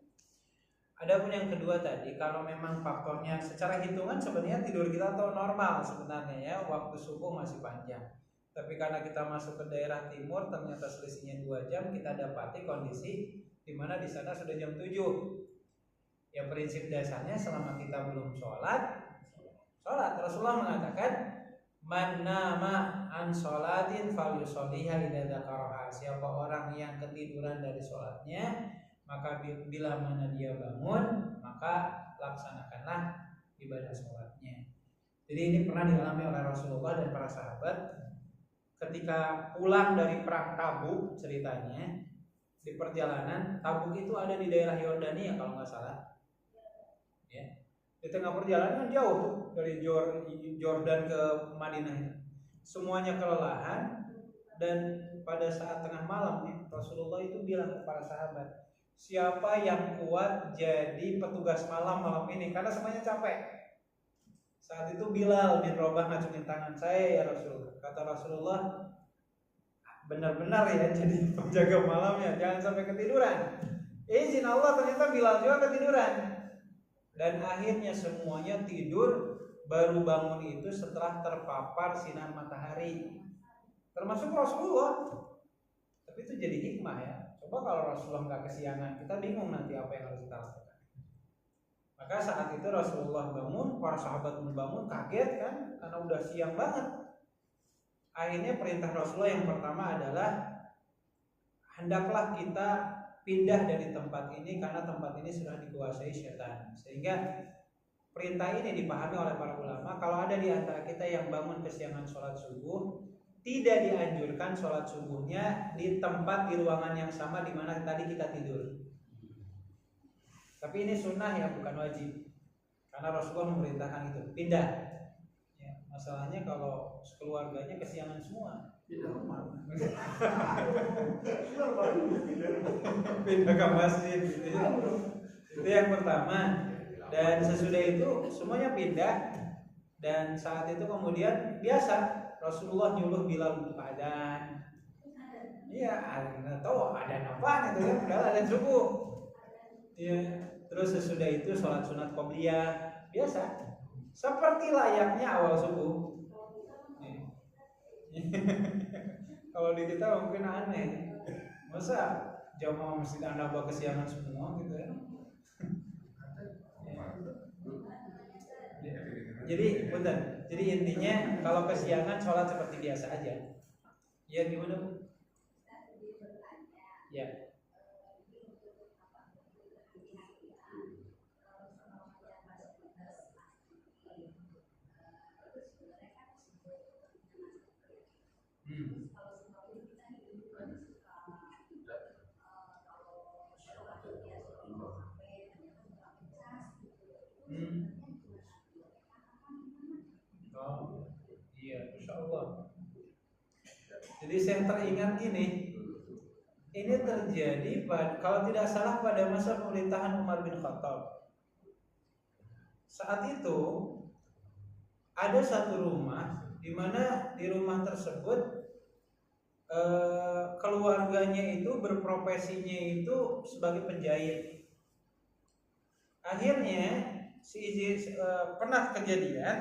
Adapun yang kedua tadi, kalau memang faktornya secara hitungan sebenarnya tidur kita tuh normal sebenarnya ya, waktu subuh masih panjang. Tapi karena kita masuk ke daerah timur ternyata selisihnya 2 jam, kita dapati kondisi di mana di sana sudah jam 7. Ya prinsip dasarnya selama kita belum sholat. Rasulullah mengatakan, "Man nama an sholatin falyusolliha idza dzakaraha." Siapa orang yang ketiduran dari sholatnya, maka bila mana dia bangun, maka laksanakanlah ibadah sholatnya. Jadi ini pernah dialami oleh Rasulullah dan para sahabat ketika pulang dari perang Tabuk. Ceritanya di perjalanan, Tabuk itu ada di daerah Yordania kalau nggak salah ya. Di tengah perjalanan jauh tuh dari Jordan ke Madinah, semuanya kelelahan. Dan pada saat tengah malam nih, Rasulullah itu bilang kepada sahabat, siapa yang kuat jadi petugas malam ini, karena semuanya capek. Saat itu Bilal bin Rabah ngacungin tangan, saya ya Rasulullah. Kata Rasulullah, benar-benar ya jadi penjaga malamnya, jangan sampai ketiduran. Izin Allah, ternyata Bilal juga ketiduran. Dan akhirnya semuanya tidur, baru bangun itu setelah terpapar sinar matahari, termasuk Rasulullah. Tapi itu jadi hikmah ya. Coba kalau Rasulullah nggak kesiangan, kita bingung nanti apa yang harus kita lakukan. Maka saat itu Rasulullah bangun, para sahabat pun bangun, kaget kan, karena udah siang banget. Akhirnya perintah Rasulullah yang pertama adalah, hendaklah kita pindah dari tempat ini karena tempat ini sudah dikuasai setan. Sehingga perintah ini dipahami oleh para ulama, kalau ada di antara kita yang bangun kesiangan sholat subuh, tidak dianjurkan sholat subuhnya di tempat, di ruangan yang sama di mana tadi kita tidur. Tapi ini sunnah ya, bukan wajib. Karena Rasulullah memerintahkan itu, pindah. Ya, masalahnya kalau keluarganya kesiangan semua, pindah ke masjid gitu ya. Itu yang pertama. Dan sesudah itu semuanya pindah. Dan saat itu kemudian biasa Rasulullah nyuruh Bilal untuk adzan. Iya, nggak tahu adzan apaan itu ya, padahal adzan subuh. Iya. Terus sesudah itu sholat sunat qobliyah biasa, seperti layaknya awal subuh. Kalau di kita mungkin aneh, masa jamaah masjid An-Nabawi kesiangan semua gitu ya. Jadi betul. Jadi intinya kalau kesiangan sholat seperti biasa aja. Ya gimana Bu? Ya. Oh, iya, Masya Allah. Jadi saya teringat ini terjadi kalau tidak salah pada masa pemerintahan Umar bin Khattab. Saat itu ada satu rumah di mana di rumah tersebut keluarganya itu berprofesinya itu sebagai penjahit. Akhirnya pernah kejadian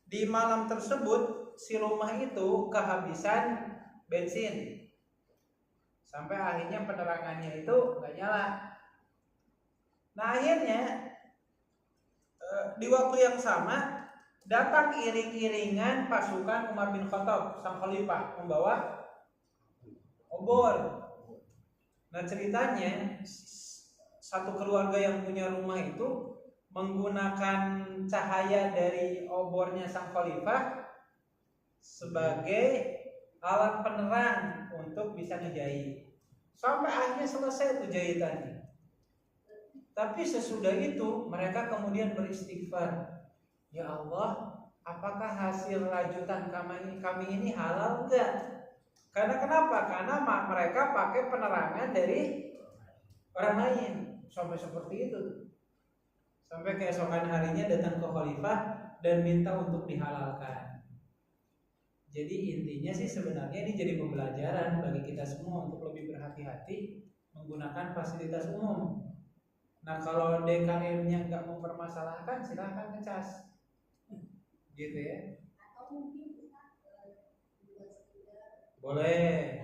di malam tersebut si rumah itu kehabisan bensin sampai akhirnya penerangannya itu nggak nyala. Nah akhirnya di waktu yang sama datang iring-iringan pasukan Umar bin Khattab sang khalifah membawa obor. Nah ceritanya satu keluarga yang punya rumah itu menggunakan cahaya dari obornya sang khalifah sebagai alat penerang untuk bisa ngejahit. Sampai akhirnya selesai tuh jahitannya. Tapi sesudah itu mereka kemudian beristighfar. Ya Allah, apakah hasil rajutan kami ini halal enggak? Karena kenapa? Karena mereka pakai penerangan dari orang lain. Sampai seperti itu. Sampai keesokan harinya datang ke khalifah dan minta untuk dihalalkan. Jadi intinya sih sebenarnya ini jadi pembelajaran bagi kita semua untuk lebih berhati-hati menggunakan fasilitas umum. Nah kalau DKM-nya nggak mempermasalahkan silahkan ngecas, gitu ya. Atau mungkin kita boleh.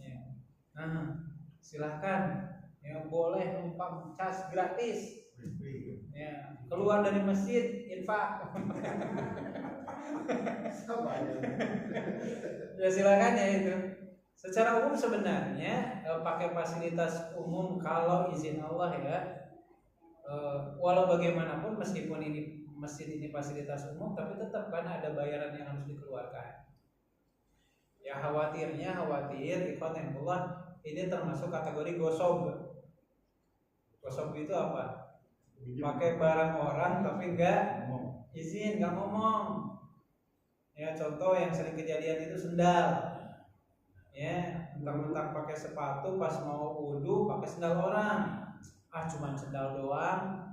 Ya. Nah silahkan, ya boleh numpang cas gratis. Ya, keluar dari masjid infak. Ya silakan ya itu. Secara umum sebenarnya pakai fasilitas umum kalau izin Allah ya. Walau bagaimanapun meskipun ini masjid ini fasilitas umum tapi tetap kan ada bayaran yang harus dikeluarkan. Ya khawatir ikhwanullah ini termasuk kategori gosob. Gosob itu apa? Pakai barang orang tapi enggak izin, enggak ngomong. Ya contoh yang sering kejadian itu sendal. Ya, mentang-mentang pakai sepatu pas mau wudu pakai sendal orang. Cuman sendal doang.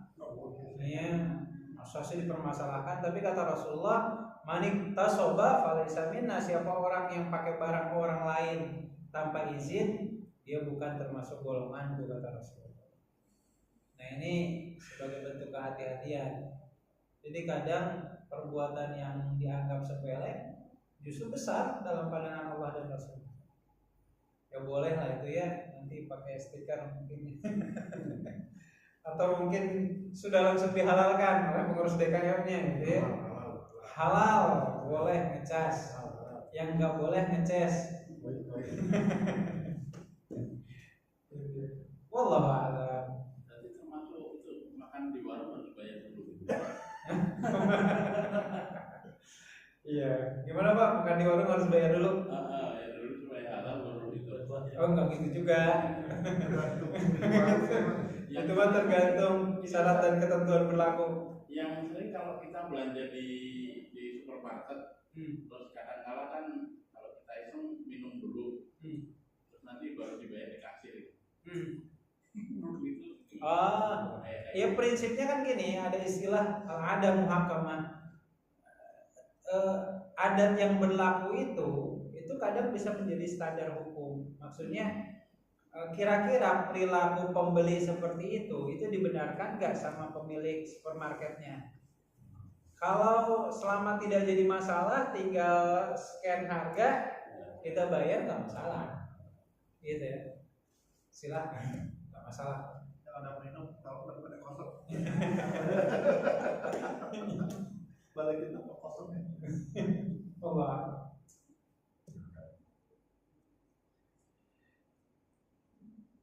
Ya, masa sih dipermasalahkan, tapi kata Rasulullah, "Manik tasoba falaysa minna." Siapa orang yang pakai barang orang lain tanpa izin, dia bukan termasuk golongan itu kata Rasulullah. Nah ini sebagai bentuk kehati-hatian. Jadi kadang perbuatan yang dianggap sepele justru besar dalam pandangan Allah dan Rasul. Ya boleh lah itu ya, nanti pakai stiker mungkin. Atau mungkin sudah langsung dihalalkan oleh pengurus DKM-nya gitu ya. Halal, boleh ngecas. Yang nggak boleh ngeces. Wallahu a'lam. Di warung harus bayar dulu. Iya, gimana Pak? Makan di warung harus bayar dulu? Ya dulu supaya halal baru itu. Oh enggak gitu juga. Itu mah tergantung syarat dan ketentuan berlaku. Yang sering kalau kita belanja di supermarket, terus kadang-kala kan kalau kita iseng minum dulu, terus nanti baru dibayar di kasir. Ya prinsipnya kan gini, ada istilah ada muhakamah. Adat yang berlaku itu kadang bisa menjadi standar hukum. Maksudnya kira-kira perilaku pembeli seperti itu dibenarkan nggak sama pemilik supermarketnya? Kalau selama tidak jadi masalah, tinggal scan harga kita bayar nggak masalah, gitu ya. Silahkan, nggak masalah. Ada minum, tahu pada kosong. Balikin apa kosongnya? Allah.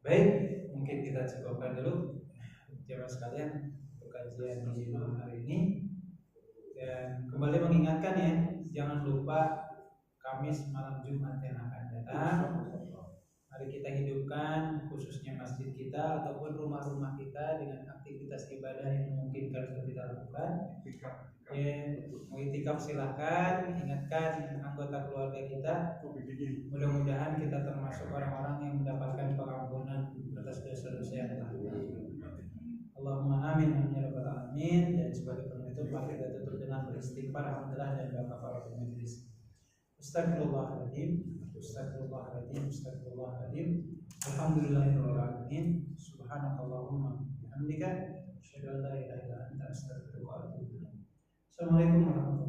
Baik, mungkin kita cukupkan dulu jemaah sekalian untuk kajian di malam hari ini. Dan kembali mengingatkan ya, jangan lupa Kamis malam Jumat yang akan datang. Mari kita hidupkan khususnya masjid kita ataupun rumah-rumah kita dengan aktivitas ibadah yang memungkinkan untuk kita lakukan. Ya, mau itikaf silahkan, ingatkan anggota keluarga kita. Mudah-mudahan kita termasuk orang-orang yang mendapatkan pengampunan atas dosa-dosa yang telah dilakukan. Allahumma amin ya rabbal alamin. Dan sebagai penutup mari kita tutup dengan beristighfar, alhamdulillah dan doa kafaratul majelis. Astagfirullahaladzim, astagfirullahaladzim, astagfirullahaladzim. Alhamdulillahirabbil alamin. Subhanakallahumma bihamdika asyhadu an la ilaha illa anta astaghfiruka wa atubu ilaik. Assalamualaikum warahmatullahi wabarakatuh.